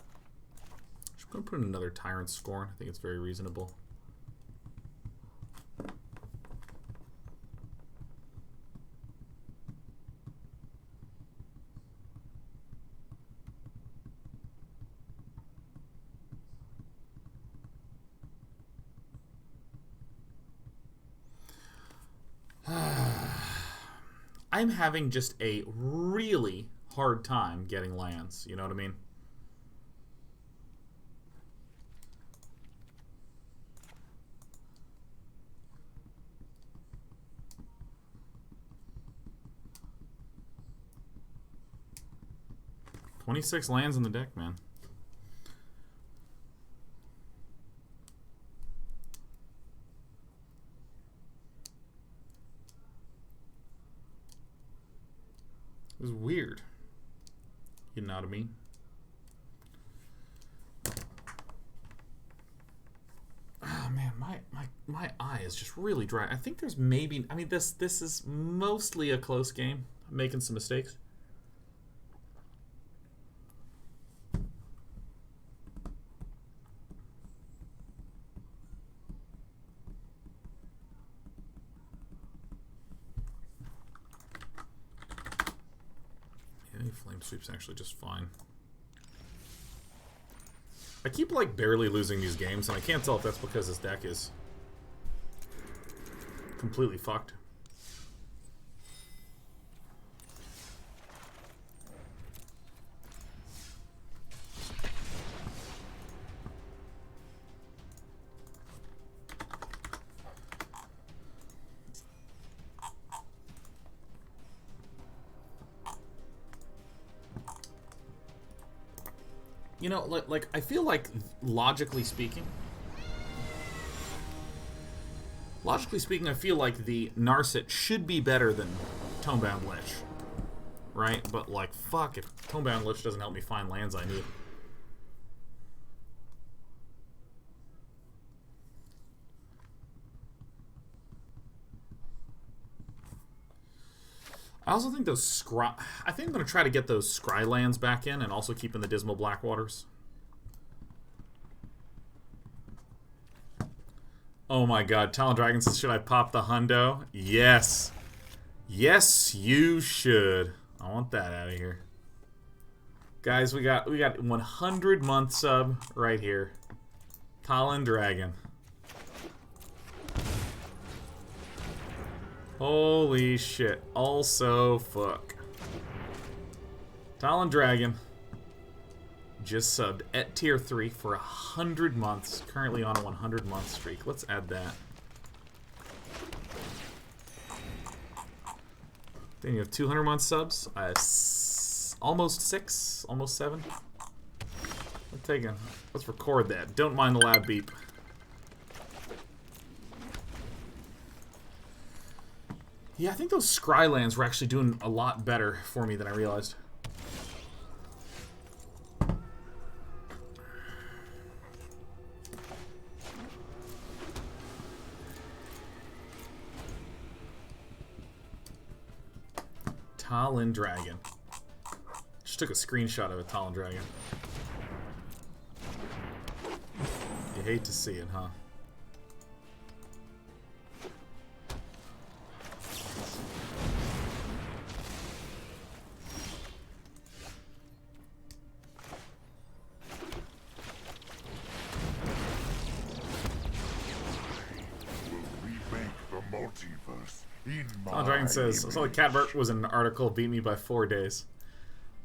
going to put in another Tyrant Scorn. I think it's very reasonable. I'm having just a really hard time getting lands, you know what I mean? "26 lands in the deck, man." It was weird. You know what I mean? Oh man, my eye is just really dry. I think there's maybe, I mean, this is mostly a close game. I'm making some mistakes. Flame Sweep's actually just fine. I keep, like, barely losing these games, and I can't tell if that's because this deck is completely fucked. You know, like I feel like logically speaking, I feel like the Narset should be better than Tomebound Lich, right? But like, fuck, if Tomebound Lich doesn't help me find lands I need. I also think those scry... I think I'm going to try to get those scry lands back in and also keep in the Dismal Backwaters. Oh my god, Talon Dragon says, should I pop the hundo? Yes. Yes, you should. I want that out of here. Guys, we got 100-month sub right here. Talon Dragon. Holy shit. Also, fuck. Talon Dragon just subbed at tier 3 for 100 months. Currently on a 100-month streak. Let's add that. Then you have 200-month subs. Almost 6. Almost 7. Let's record that. Don't mind the loud beep. Yeah, I think those Scry lands were actually doing a lot better for me than I realized. Talon Dragon. Just took a screenshot of a Talon Dragon. You hate to see it, huh? Talon Dragon says, I saw the Catbert was in an article, beat me by 4 days.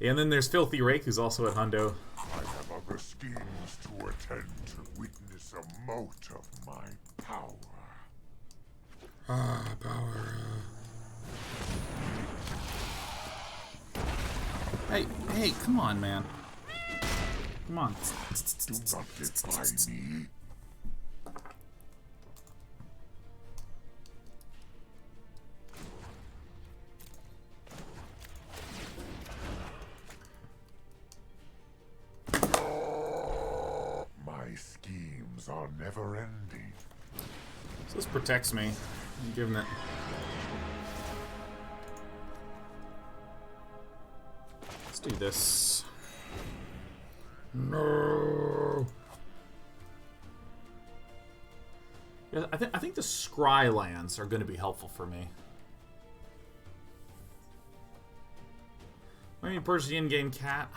Yeah, and then there's Filthy Rake, who's also at Hundo. I have other schemes to attend to witness a mote of my power. Ah, power. Hey, come on, man. Come on. Do not get by me. My schemes are never ending. So this protects me. I'm giving it. Let's do this. No. Yeah, I think the Scry lands are going to be helpful for me. I mean, purchase the in-game cat.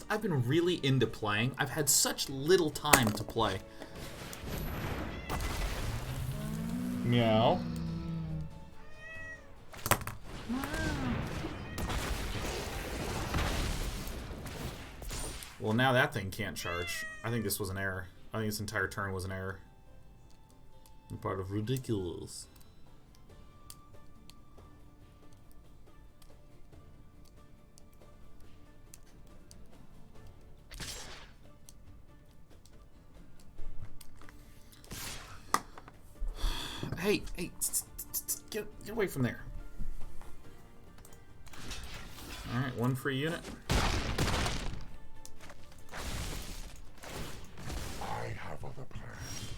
I've been really into playing. I've had such little time to play. Meow. Well, now that thing can't charge. I think this was an error. I think this entire turn was an error. I'm part of ridiculous. Hey, get away from there. Alright, one free unit. I have other plans.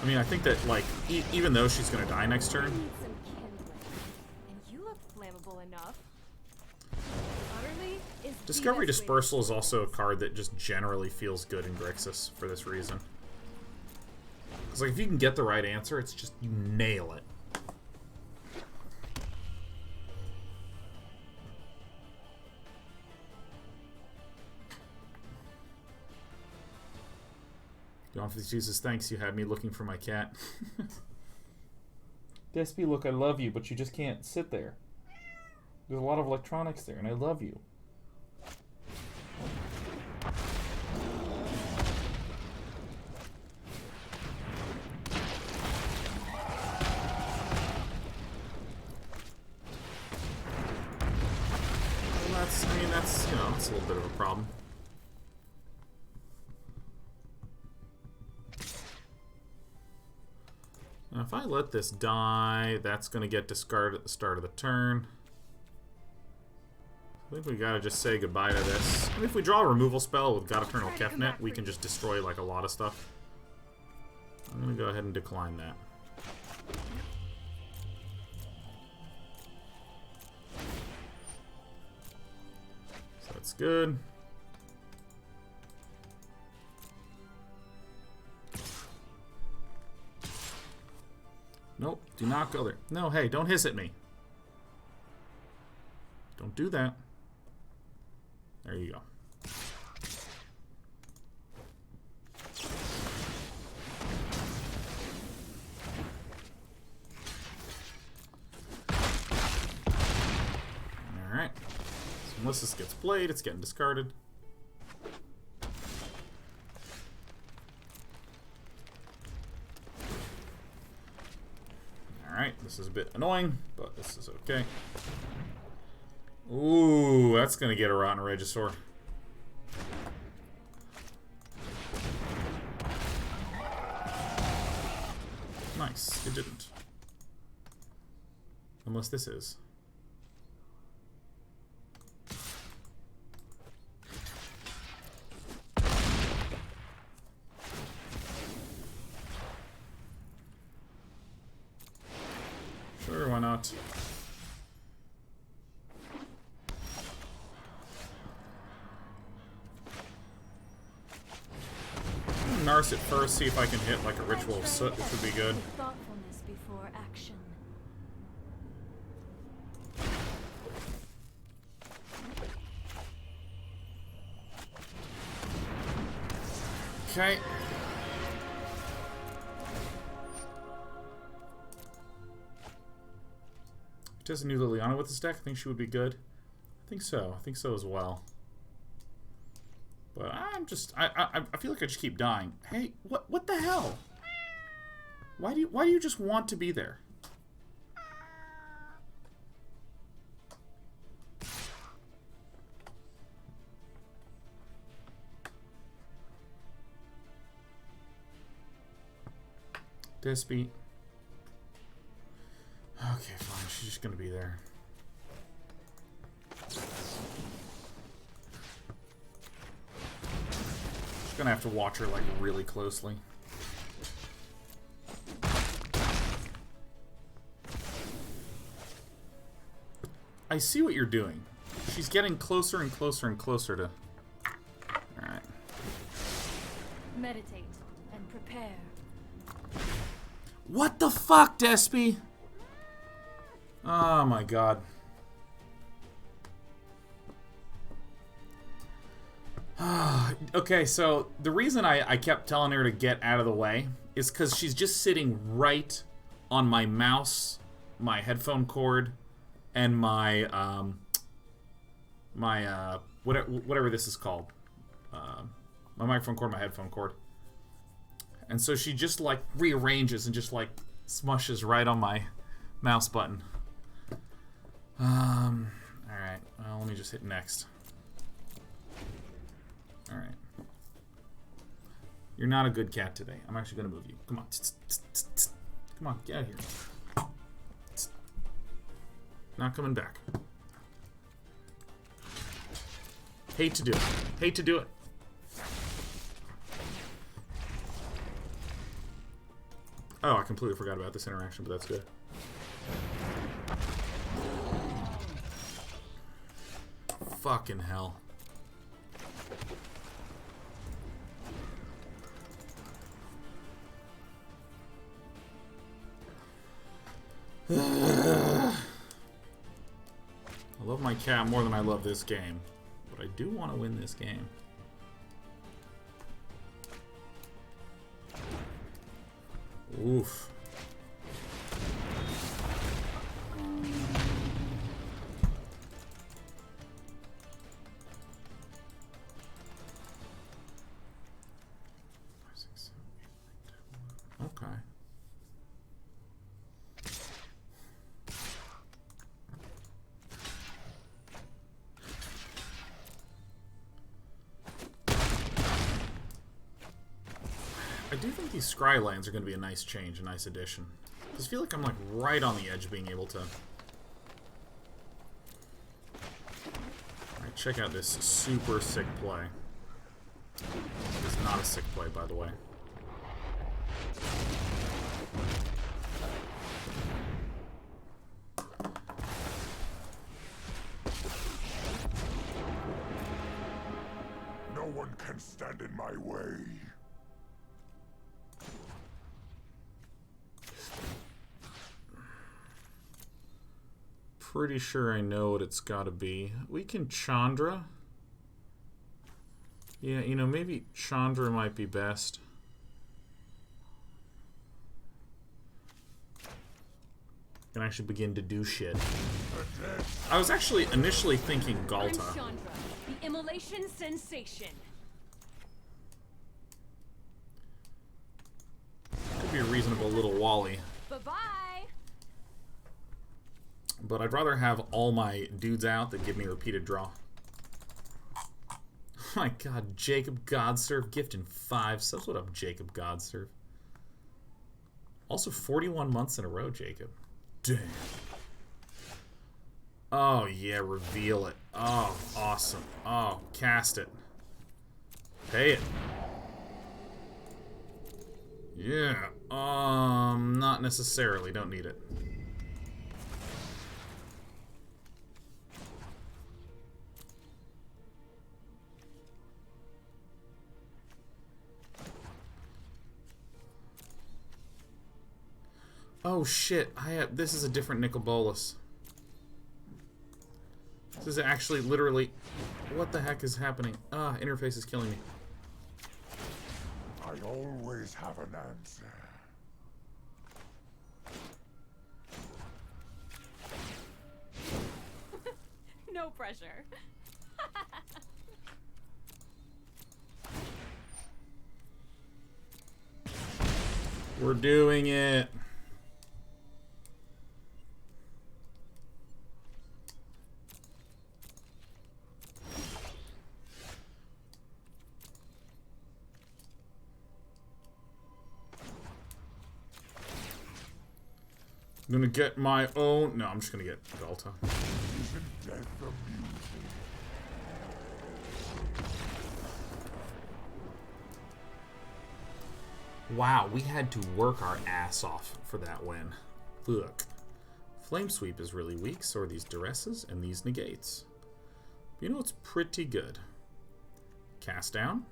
I mean, I think that, like, even though she's gonna die next turn. Need some kindling. And you look flammable enough. Utterly is Discovery Venus Dispersal is also a card that just generally feels good in Grixis for this reason. Because, like, if you can get the right answer, it's just, you nail it. Donfus Jesus, thanks, you had me looking for my cat. Despy, look, I love you, but you just can't sit there. There's a lot of electronics there, and I love you. Well, that's, you know, it's a little bit of a problem. Now, if I let this die, that's going to get discarded at the start of the turn. I think we gotta just say goodbye to this. I mean, if we draw a removal spell with God-Eternal Kefnet, we can just destroy, like, a lot of stuff. I'm gonna go ahead and decline that. So that's good. Nope, do not go there. No, hey, don't hiss at me. Don't do that. There you go. Alright. So unless this gets played, it's getting discarded. Alright. This is a bit annoying, but this is okay. Ooh, that's gonna get a Rotten Regisaur. Nice, it didn't. Unless this is. Sure, why not? Nurse it first, see if I can hit like a Ritual of Soot, which would be good. Thoughtfulness before action. Okay. Does a new Liliana with this deck? I think she would be good. I think so. I think so as well. But I'm just I feel like I just keep dying. Hey, what the hell? Why do you just want to be there? Despy. Okay, fine. She's just gonna be there. Just gonna have to watch her like really closely. I see what you're doing. She's getting closer and closer and closer to. All right. Meditate and prepare. What the fuck, Despy? Oh my god. Okay, so the reason I kept telling her to get out of the way is because she's just sitting right on my mouse, my headphone cord, and my whatever this is called, my microphone cord, my headphone cord, and so she just like rearranges and just like smushes right on my mouse button. All right. Well, let me just hit next. All right. You're not a good cat today. I'm actually gonna move you. Come on. Come on, get out of here. Not coming back. Hate to do it. Hate to do it. Oh, I completely forgot about this interaction, but that's good. Fucking hell. I love my cat more than I love this game, but I do want to win this game. Oof. Okay. I do think these scry lands are going to be a nice change, a nice addition. I just feel like I'm like right on the edge of being able to. Alright, check out this super sick play. It's not a sick play, by the way. No one can stand in my way. Pretty sure I know what it's got to be. We can Chandra. Yeah, you know, maybe Chandra might be best. Can actually begin to do shit. I was actually initially thinking Galta. I'm Chandra, the immolation sensation. Could be a reasonable little Wally. Bye-bye. But I'd rather have all my dudes out than give me repeated draw. Oh my god, Jacob Godserve gifting 5 subs. What up, Jacob Godserve? Also 41 months in a row, Jacob. Damn. Oh yeah, reveal it. Oh, awesome. Oh, cast it. Pay it. Yeah. Not necessarily. Don't need it. Oh shit, this is a different Nicol Bolas. This is actually literally... What the heck is happening? Interface is killing me. I always have an answer. No pressure. We're doing it. I'm gonna get my own... No, I'm just gonna get Delta. Isn't death amusing? Wow, we had to work our ass off for that win. Look. Flame Sweep is really weak, so are these Duresses and these Negates. You know, it's pretty good. Cast down.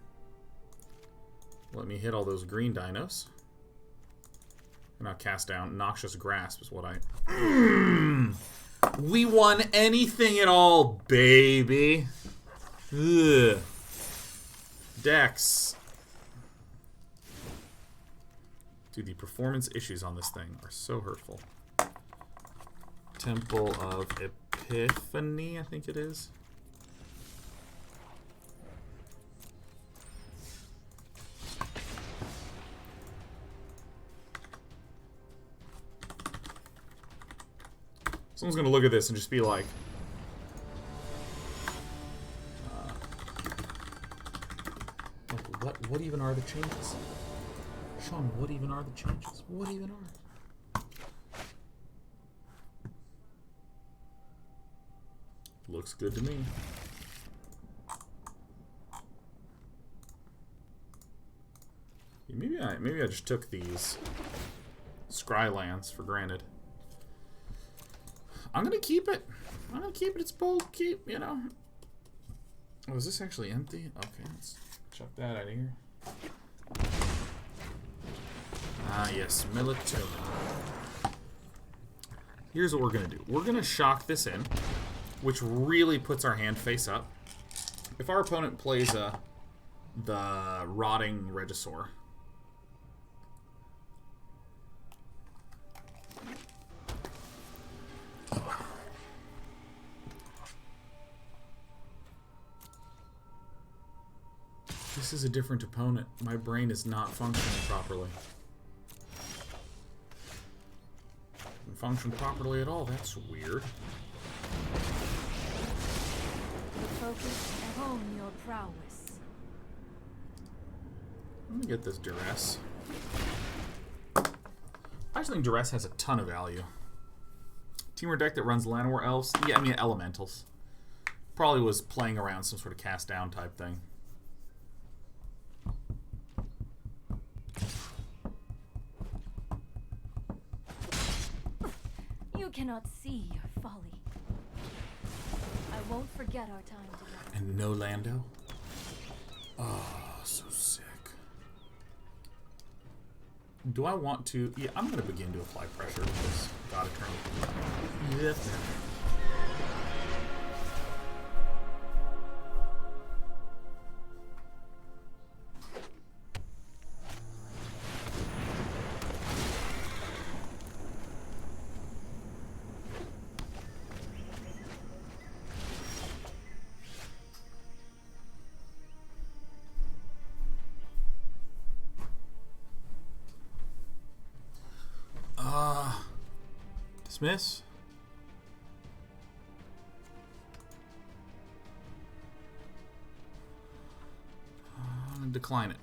Let me hit all those green dinos. Not cast down. Noxious Grasp is what I... We won anything at all, baby. Ugh. Dex. Dude, the performance issues on this thing are so hurtful. Temple of Epiphany, I think it is. Someone's gonna look at this and just be like, what even are the changes? Sean, what even are the changes? What even are? Looks good to me. Maybe I just took these Scrylands for granted. I'm gonna keep it. I'm gonna keep it. It's bold. Keep, you know. Oh, is this actually empty? Okay, let's chuck that out of here. Ah, yes, Military. Here's what we're gonna do. We're gonna shock this in, which really puts our hand face up. If our opponent plays the Rotting Regisaur, this is a different opponent. My brain is not functioning properly. Doesn't function properly at all. That's weird. Focus and hone your prowess. Let me get this Duress. I just think Duress has a ton of value. Teamer deck that runs Llanowar Elves. Yeah, I mean Elementals. Probably was playing around some sort of cast down type thing. You cannot see your folly. I won't forget our time together. And no Lando? Oh, so sick. Do I want to... Yeah, I'm going to begin to apply pressure with this God-Eternal. Yes. Dismiss. decline it.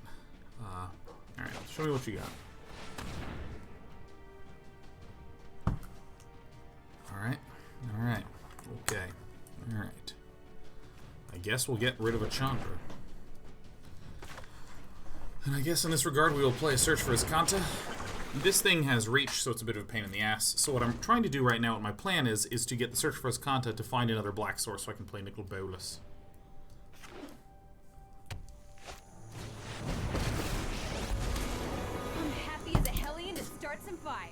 Alright, show me what you got. Alright. Alright. Okay. Alright. I guess we'll get rid of a Chandra. And I guess in this regard we will play a Search for Azcanta. This thing has reach, so it's a bit of a pain in the ass. So what I'm trying to do right now, what my plan is to get the Search for Azcanta to find another black source so I can play Nicol Bolas. I'm happy as a hellion to start some fires.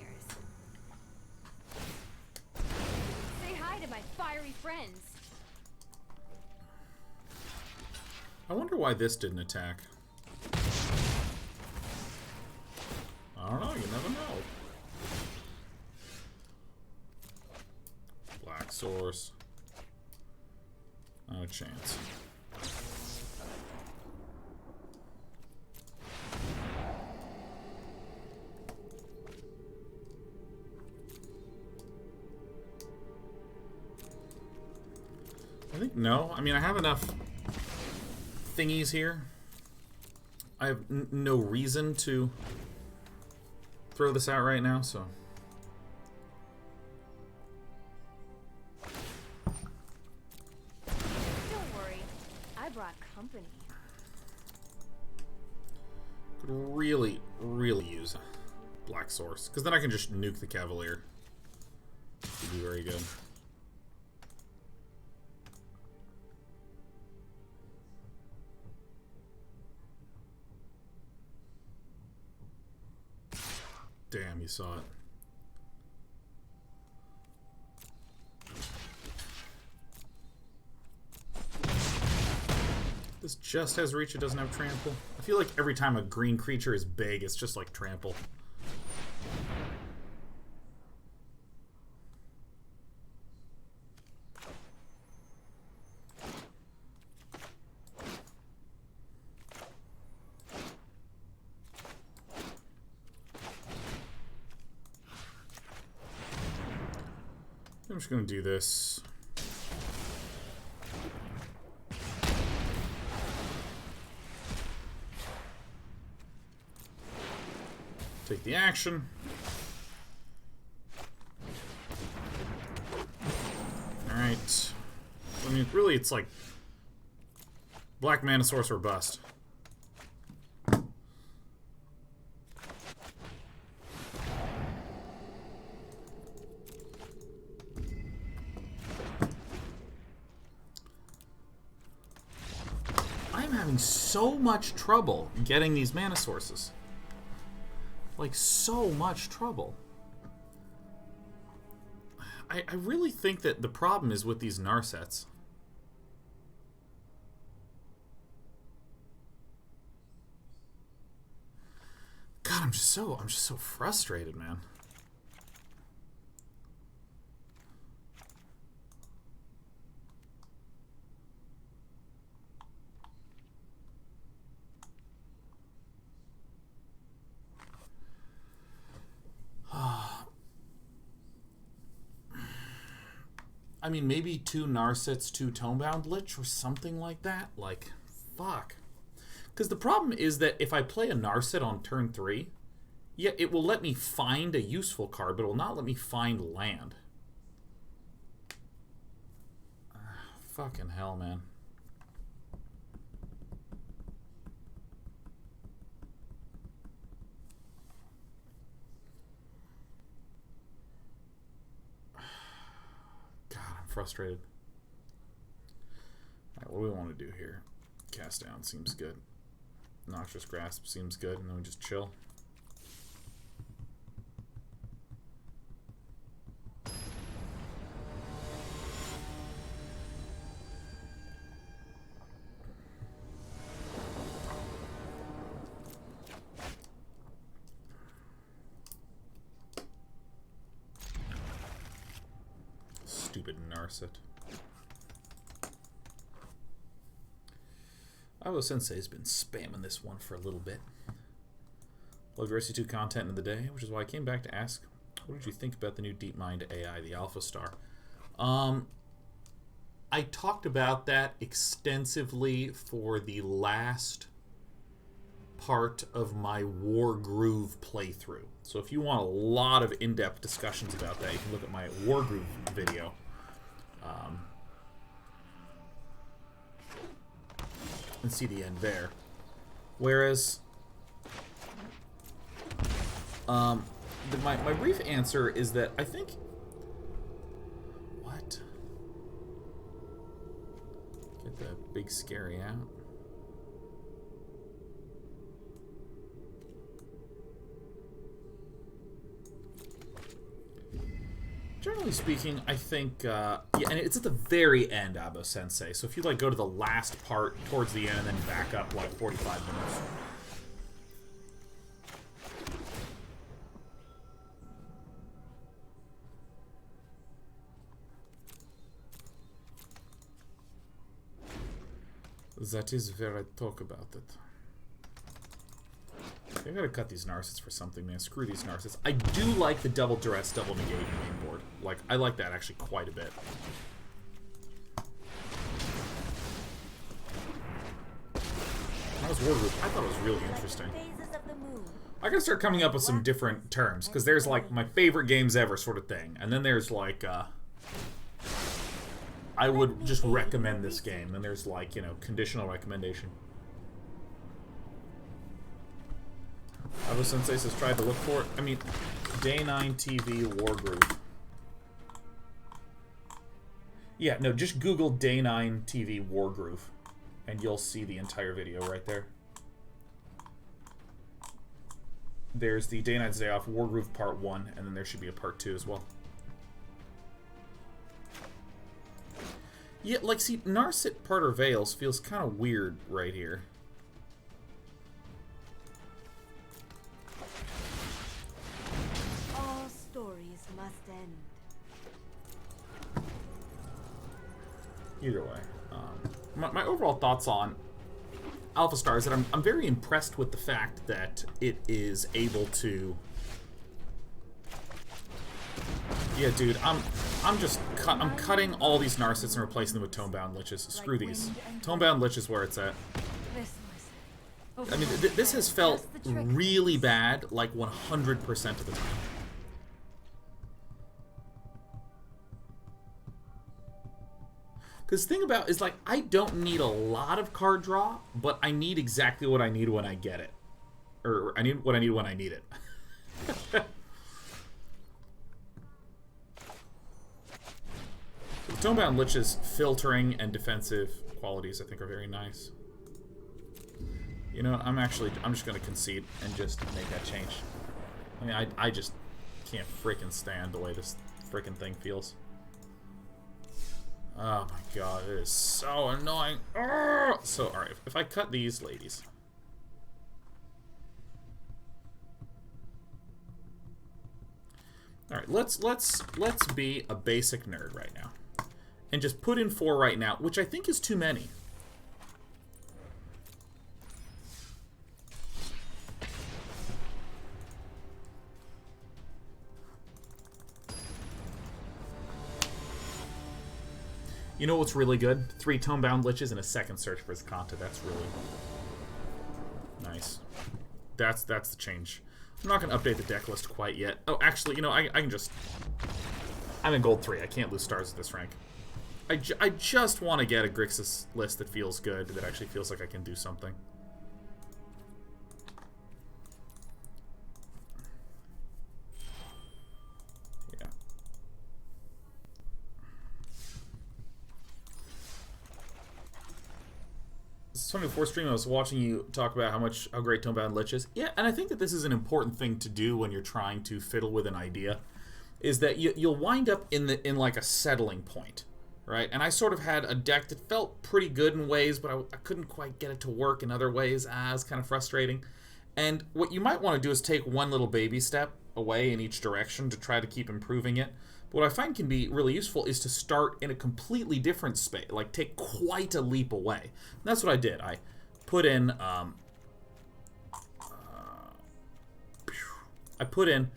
Say hi to my fiery friends. I wonder why this didn't attack. I don't know, you never know. Black source. Not a chance. I think no. I mean, I have enough thingies here. I have no reason to throw this out right now, so. Don't worry, I brought company. Could really, really use a black source, because then I can just nuke the Cavalier. Would be very good. Damn, you saw it. This just has reach, it doesn't have trample. I feel like every time a green creature is big, it's just like trample. I'm just gonna do this. Take the action. Alright. I mean, really, it's like black mana source or bust. So much trouble getting these mana sources. Like, so much trouble. I really think that the problem is with these Narsets. God, I'm just so frustrated, man. I mean, maybe 2 Narsets, 2 Tomebound Lich, or something like that. Like, fuck. Because the problem is that if I play a Narset on turn 3, yeah, it will let me find a useful card, but it will not let me find land. Fucking hell, man. Frustrated. Alright, what do we want to do here? Cast down seems good. Noxious Grasp seems good, and then we just chill. Stupid Narset. Avo Sensei's been spamming this one for a little bit. Loved Resi 2 content of the day, which is why I came back to ask, what did you think about the new DeepMind AI, the Alpha Star? I talked about that extensively for the last part of my War Groove playthrough. So if you want a lot of in-depth discussions about that, you can look at my War Groove video. And see the end there. Whereas, my brief answer is that I think... What? Get the big scary out. Generally speaking, I think, yeah, and it's at the very end, Abo Sensei. So if you, like, go to the last part towards the end and then back up, like, 45 minutes. That is where I talk about it. I gotta cut these Narcissits for something, man. Screw these Narcissits. I do like the double Duress, double Negate main board. Like, I like that actually quite a bit. That was War Group. I thought it was really interesting. I gotta start coming up with some different terms, because there's like my favorite games ever sort of thing. And then there's like, I would just recommend this game. And there's like, you know, conditional recommendation. Abo Sensei says tried to look for it. I mean, Day 9 TV War Group. Yeah, no, just Google Day 9 TV War Groove, and you'll see the entire video right there. There's the Day 9's Day Off War Groove Part 1, and then there should be a Part 2 as well. Yeah, like, see, Narset Parter Veils feels kind of weird right here. All stories must end. Either way, my overall thoughts on Alpha Star is that I'm very impressed with the fact that it is able to. Yeah, dude, I'm cutting all these Narcissits and replacing them with Tomebound Liches. Screw these. Tomebound Lich is where it's at. I mean, this has felt really bad, like 100% of the time. Because the thing about is, like, I don't need a lot of card draw, but I need exactly what I need when I get it. Or I need what I need when I need it. The Tomebound Lich's filtering and defensive qualities, I think, are very nice. You know what, I'm just going to concede and just make that change. I mean, I just can't freaking stand the way this freaking thing feels. Oh my god, it is so annoying. Urgh! So, alright, if I cut these ladies. Alright, let's be a basic nerd right now. And just put in 4 right now, which I think is too many. You know what's really good? 3 Tomebound Liches and a second search for Azcanta. That's really nice. That's the change. I'm not going to update the deck list quite yet. Oh, actually, you know, I can just... I'm in Gold 3. I can't lose stars at this rank. I just want to get a Grixis list that feels good, that actually feels like I can do something. Yeah. 24 stream, I was watching you talk about how great Tomebound Lich is. Yeah, and I think that this is an important thing to do when you're trying to fiddle with an idea, is that you'll wind up in like a settling point, right? And I sort of had a deck that felt pretty good in ways, but I couldn't quite get it to work in other ways. It's kind of frustrating. And what you might want to do is take one little baby step away in each direction to try to keep improving it. But what I find can be really useful is to start in a completely different space, like take quite a leap away. And that's what I did. I put in, I put in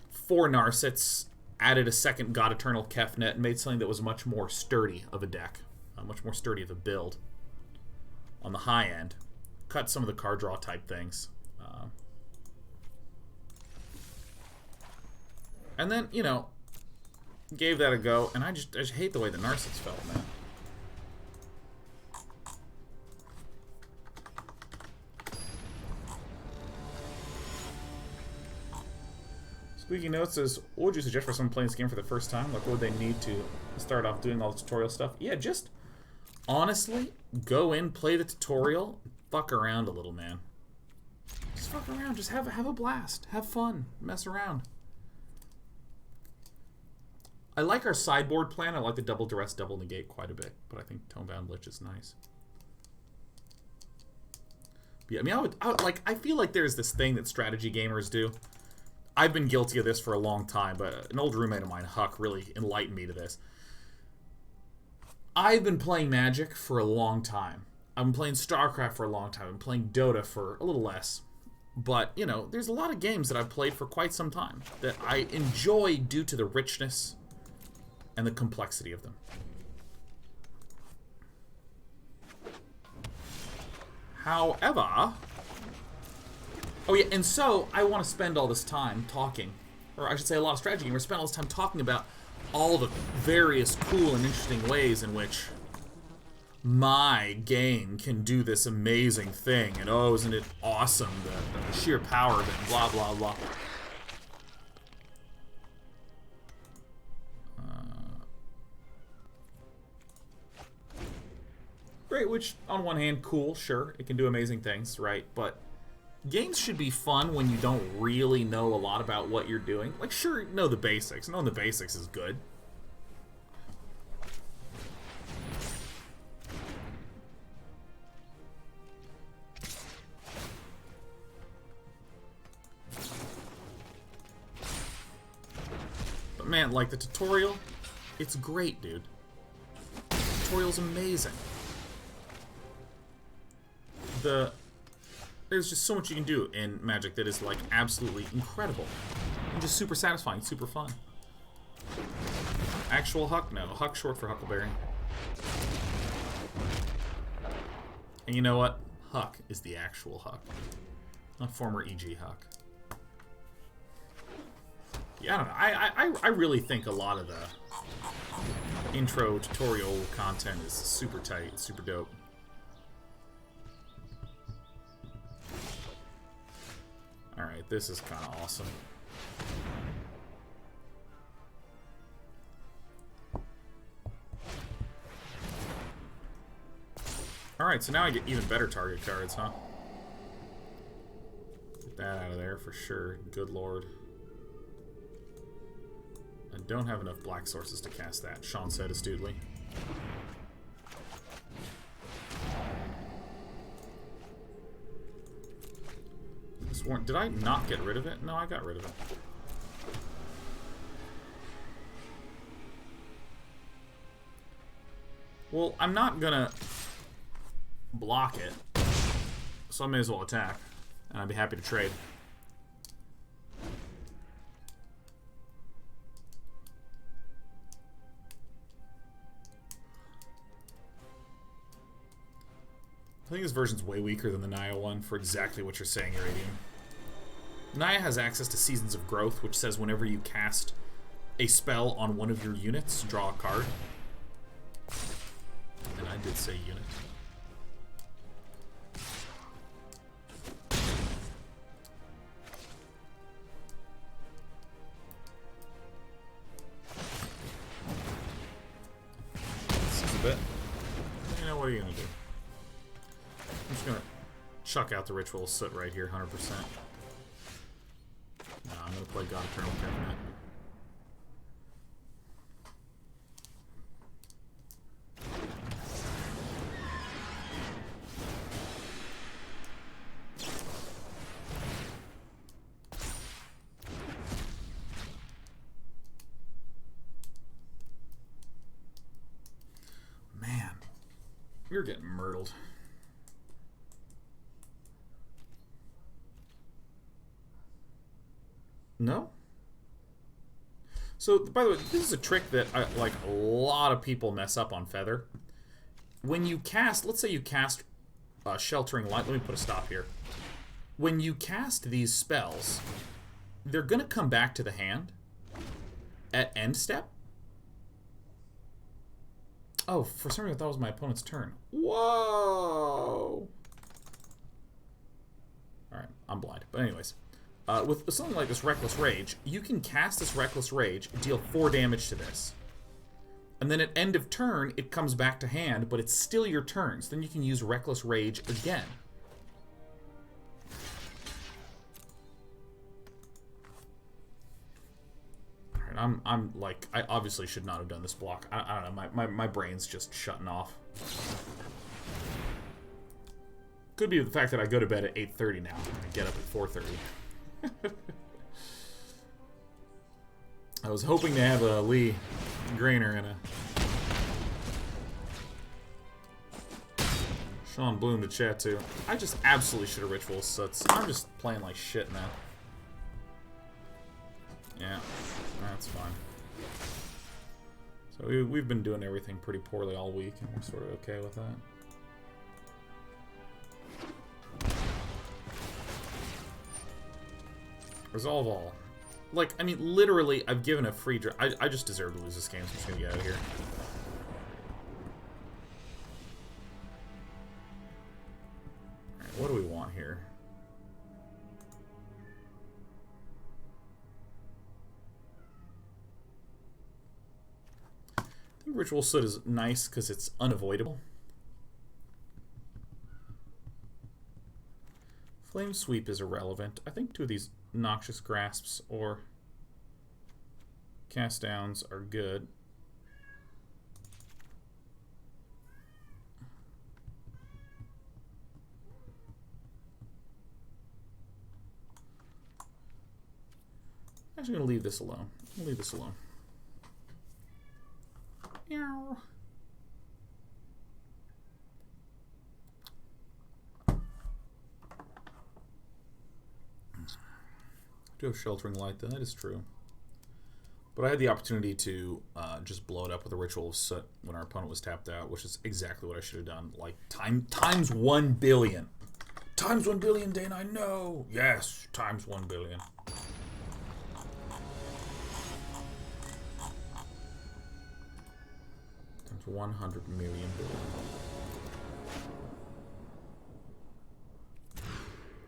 4 Narcissits, added a second God-Eternal Kefnet, and made something that was much more sturdy of a deck, much more sturdy of a build on the high end. cut some of the card draw type things. And then, you know, gave that a go, and I just hate the way the Narcissus felt, man. Squeaky Note says, what would you suggest for someone playing this game for the first time? Like, what would they need to start off doing all the tutorial stuff? Yeah, just, honestly, go in, play the tutorial, fuck around a little, man. Just fuck around, just have a blast. Have fun, mess around. I like our sideboard plan. I like the double Duress, double Negate quite a bit, but I think Tomebound Lich is nice. But yeah, I mean, I feel like there's this thing that strategy gamers do. I've been guilty of this for a long time, but an old roommate of mine, Huck, really enlightened me to this. I've been playing Magic for a long time. I've been playing StarCraft for a long time. I've been playing Dota for a little less. But, you know, there's a lot of games that I've played for quite some time that I enjoy due to the richness and the complexity of them. However... Oh yeah, and so I want to spend all this time talking, or I should say a lot of strategy gamers spend all this time talking about all the various cool and interesting ways in which my game can do this amazing thing, and oh, isn't it awesome, the sheer power of it, blah, blah, blah. Great, which, on one hand, cool, sure, it can do amazing things, right, but games should be fun when you don't really know a lot about what you're doing. Like, sure, know the basics. Knowing the basics is good. But man, like the tutorial, it's great, dude. The tutorial's amazing. There's just so much you can do in Magic that is, like, absolutely incredible. And just super satisfying, super fun. Actual Huck? No. Huck short for Huckleberry. And you know what? Huck is the actual Huck. Not former E.G. Huck. Yeah, I don't know. I really think a lot of the intro tutorial content is super tight, super dope. Alright, this is kind of awesome. Alright, so now I get even better target cards, huh? Get that out of there for sure. Good lord. I don't have enough black sources to cast that, Sean said astutely. Did I not get rid of it? No, I got rid of it. Well, I'm not gonna block it, so I may as well attack, and I'd be happy to trade. I think this version's way weaker than the Naya one for exactly what you're saying, Iridium. Naya has access to Seasons of Growth, which says whenever you cast a spell on one of your units, draw a card. And I did say unit. This is a bit. You know, what are you going to do? I'm just going to chuck out the Ritual of Soot right here, 100%. No, I'm going to play God-Eternal Kefnet. Man, you're getting myrtled. No? So, by the way, this is a trick that, like, a lot of people mess up on Feather. When you cast, let's say you cast Sheltering Light. Let me put a stop here. When you cast these spells, they're going to come back to the hand at end step. Oh, for some reason I thought it was my opponent's turn. Whoa! Alright, I'm blind. But anyways, with something like this Reckless Rage, you can cast this Reckless Rage, deal 4 damage to this. And then at end of turn, it comes back to hand, but it's still your turn. So then you can use Reckless Rage again. I'm like, I obviously should not have done this block. I don't know, my brain's just shutting off. Could be the fact that I go to bed at 8:30 now. I get up at 4:30. I was hoping to have a Lee Grainer and a Sean Bloom to chat to. I just absolutely should have Ritual of Soot. I'm just playing like shit now. Yeah, that's fine. So we've been doing everything pretty poorly all week, and we're sort of okay with that. Resolve all. Like, I mean, literally, I've given a free draw. I just deserve to lose this game, so I'm just gonna get out of here. Alright, what do we want here? I think Ritual Soot is nice because it's unavoidable. Flame Sweep is irrelevant. I think 2 of these Noxious Grasps or Cast Downs are good. I'm actually going to leave this alone. I'll leave this alone. Meow. I do have Sheltering Light, though. That is true. But I had the opportunity to just blow it up with a Ritual of Soot when our opponent was tapped out, which is exactly what I should have done. Like, times 1 billion. Times 1 billion, Dana, I know. Yes, times 1 billion. Times 100 million billion.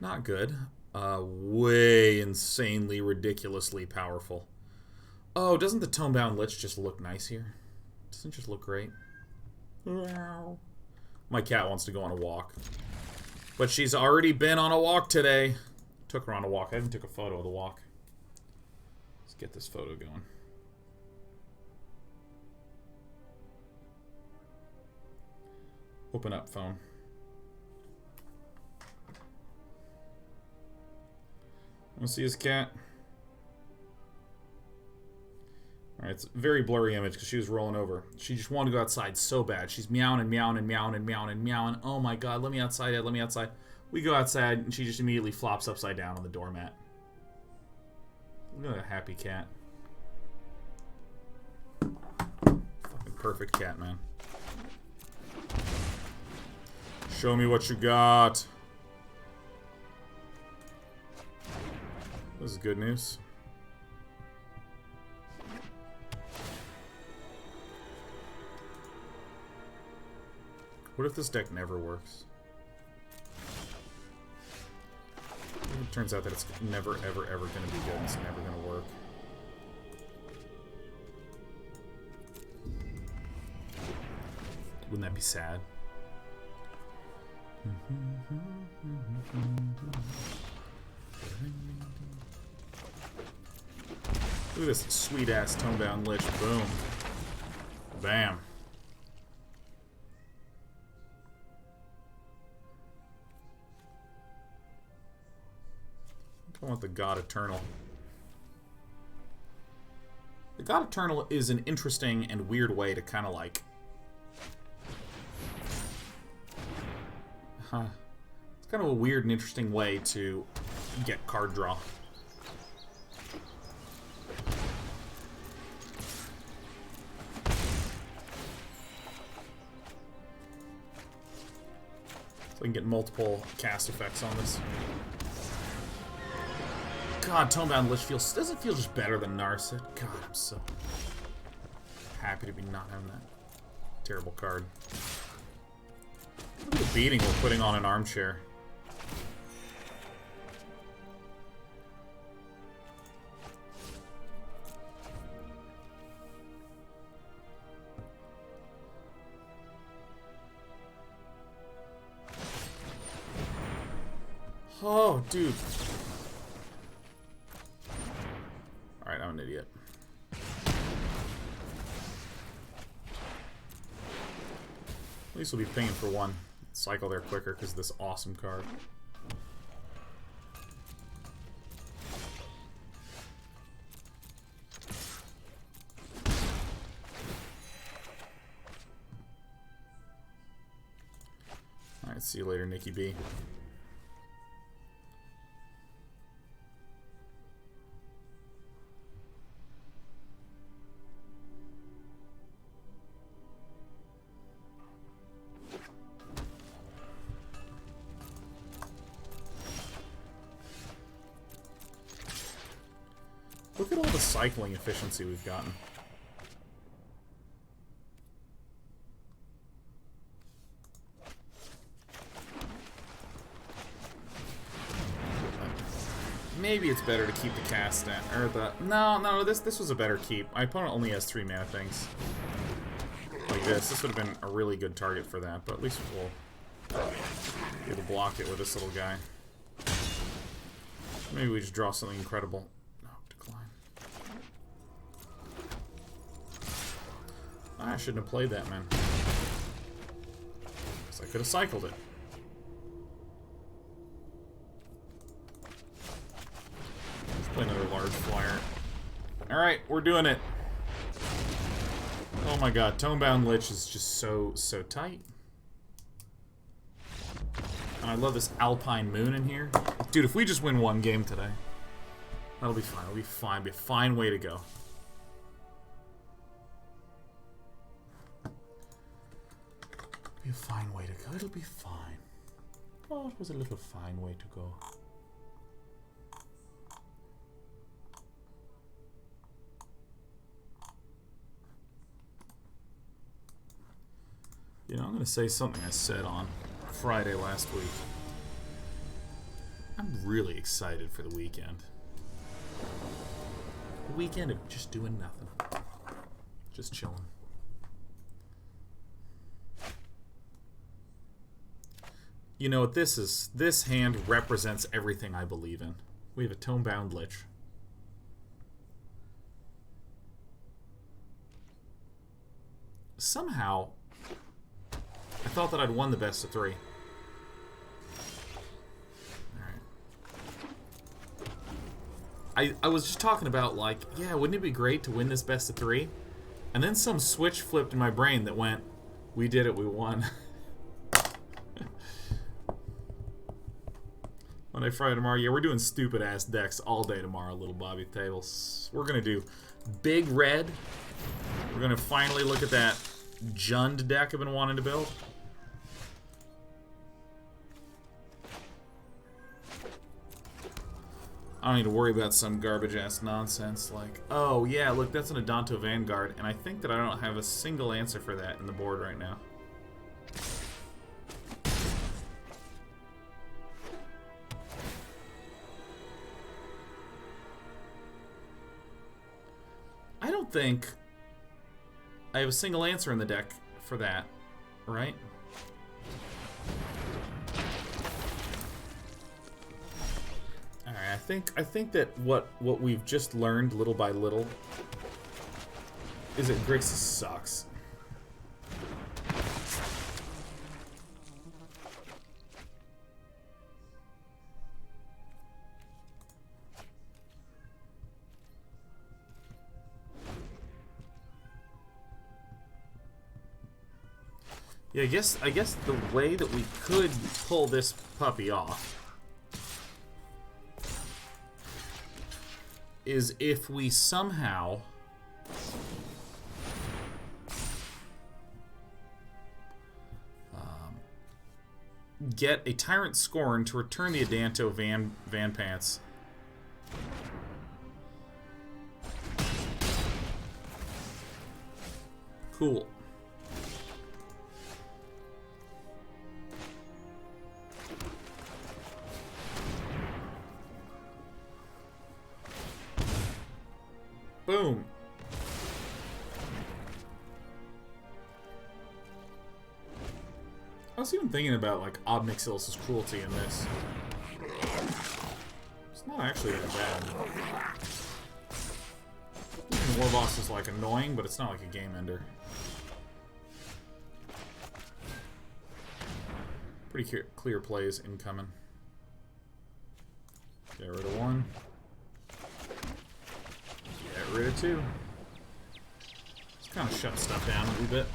Not good. Way insanely, ridiculously powerful. Oh, doesn't the Tomebound Lich just look nice here? Doesn't it just look great? My cat wants to go on a walk. But she's already been on a walk today. Took her on a walk. I even took a photo of the walk. Let's get this photo going. Open up phone. Want to see his cat? Alright, it's a very blurry image because she was rolling over. She just wanted to go outside so bad. She's meowing and meowing and meowing and meowing and meowing. Oh my god, let me outside, Ed, let me outside. We go outside and she just immediately flops upside down on the doormat. Look at that happy cat. Fucking perfect cat, man. Show me what you got. This is good news. What if this deck never works? It turns out that it's never, ever, ever going to be good. It's never going to work. Wouldn't that be sad? Look at this sweet-ass Tomebound Lich. Boom. Bam. I want the God-Eternal. The God-Eternal is an interesting and weird way to kind of like... It's kind of a weird and interesting way to get card draw. So I can get multiple cast effects on this. God, Tomebound Lich doesn't feel just better than Narset. God, I'm so happy to be not having that terrible card. Look at the beating we're putting on an armchair. Oh, dude. Alright, I'm an idiot. At least we'll be pinging for one. Cycle there quicker because of this awesome card. Alright, see you later, Nikki B. Look at all the cycling efficiency we've gotten. Maybe it's better to keep the cast down, or the... No, this was a better keep. My opponent only has 3 mana things. Like this. This would have been a really good target for that, but at least we'll be able to block it with this little guy. Maybe we just draw something incredible. No, decline. I shouldn't have played that, man. Because I could have cycled it. Let's play another large flyer. Alright, we're doing it. Oh my god, Tomebound Lich is just so tight. And I love this Alpine Moon in here. Dude, if we just win one game today, that'll be fine. It'll be fine. Be a fine way to go. Be a fine way to go. It'll be fine. Oh, it was a little fine way to go. You know, I'm going to say something I said on Friday last week. I'm really excited for the weekend. A weekend of just doing nothing. Just chilling. You know what this is? This hand represents everything I believe in. We have a Tomebound Lich. Somehow, I thought that I'd won the best of 3. Alright. I was just talking about, like, yeah, wouldn't it be great to win this best of 3? And then some switch flipped in my brain that went, we did it, we won. Monday, Friday, tomorrow. Yeah, we're doing stupid-ass decks all day tomorrow, little Bobby Tables. We're going to do Big Red. We're going to finally look at that Jund deck I've been wanting to build. I don't need to worry about some garbage-ass nonsense like, oh, yeah, look, that's an Adanto Vanguard, and I think that I don't have a single answer for that in the board right now. I don't think I have a single answer in the deck for that, right? Alright, I think that what we've just learned little by little is that Grixis sucks. Yeah, I guess the way that we could pull this puppy off is if we somehow get a Tyrant Scorn to return the Adanto Van Pants. Cool. Boom. I was even thinking about, like, Obnixilus's cruelty in this. It's not actually that bad. Warboss is, like, annoying, but it's not like a game ender. Pretty clear plays incoming. Get rid of one. Get rid of two. Let's kind of shut stuff down a little bit.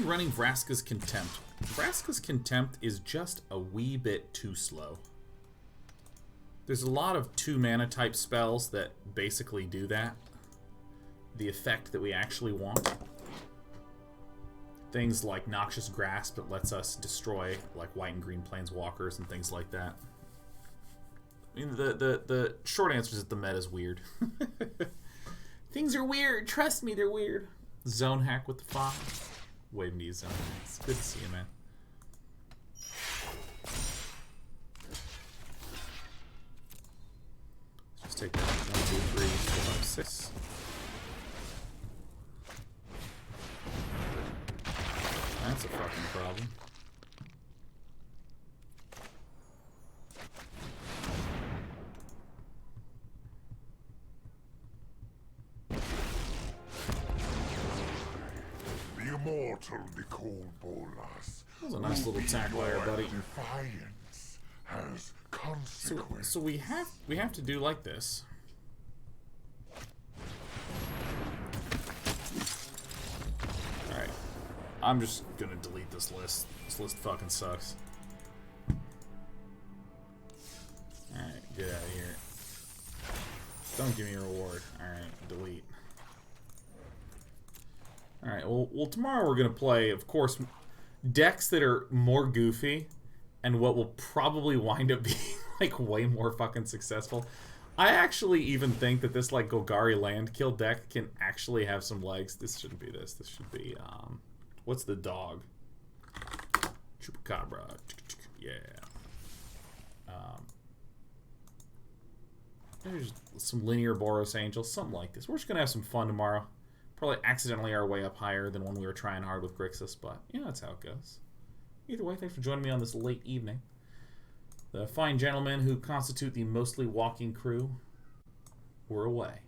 Running Vraska's Contempt. Vraska's Contempt is just a wee bit too slow. There's a lot of 2 mana type spells that basically do that. The effect that we actually want. Things like Noxious Grasp that lets us destroy like white and green planeswalkers and things like that. I mean, the short answer is that the meta is weird. Things are weird. Trust me, they're weird. Zone hack with the fox. Wave me zone. It's good to see you, man. Let's just take that. 1, 2, 3, 4, 5, 6. That's a fucking problem. Immortal Nicol Bolas. That was a nice little attack by our buddy. Defiance has consequences. So we have to do like this. Alright. I'm just gonna delete this list. This list fucking sucks. Alright, get out of here. Don't give me a reward. Alright, delete. Alright, well, tomorrow we're going to play, of course, decks that are more goofy and what will probably wind up being, like, way more fucking successful. I actually even think that this, like, Golgari Landkill deck can actually have some legs. This shouldn't be this. This should be, what's the dog? Chupacabra. Yeah. There's some linear Boros Angels, something like this. We're just going to have some fun tomorrow. Probably accidentally our way up higher than when we were trying hard with Grixis, but yeah, that's how it goes. Either way, thanks for joining me on this late evening. The fine gentlemen who constitute the mostly walking crew were away.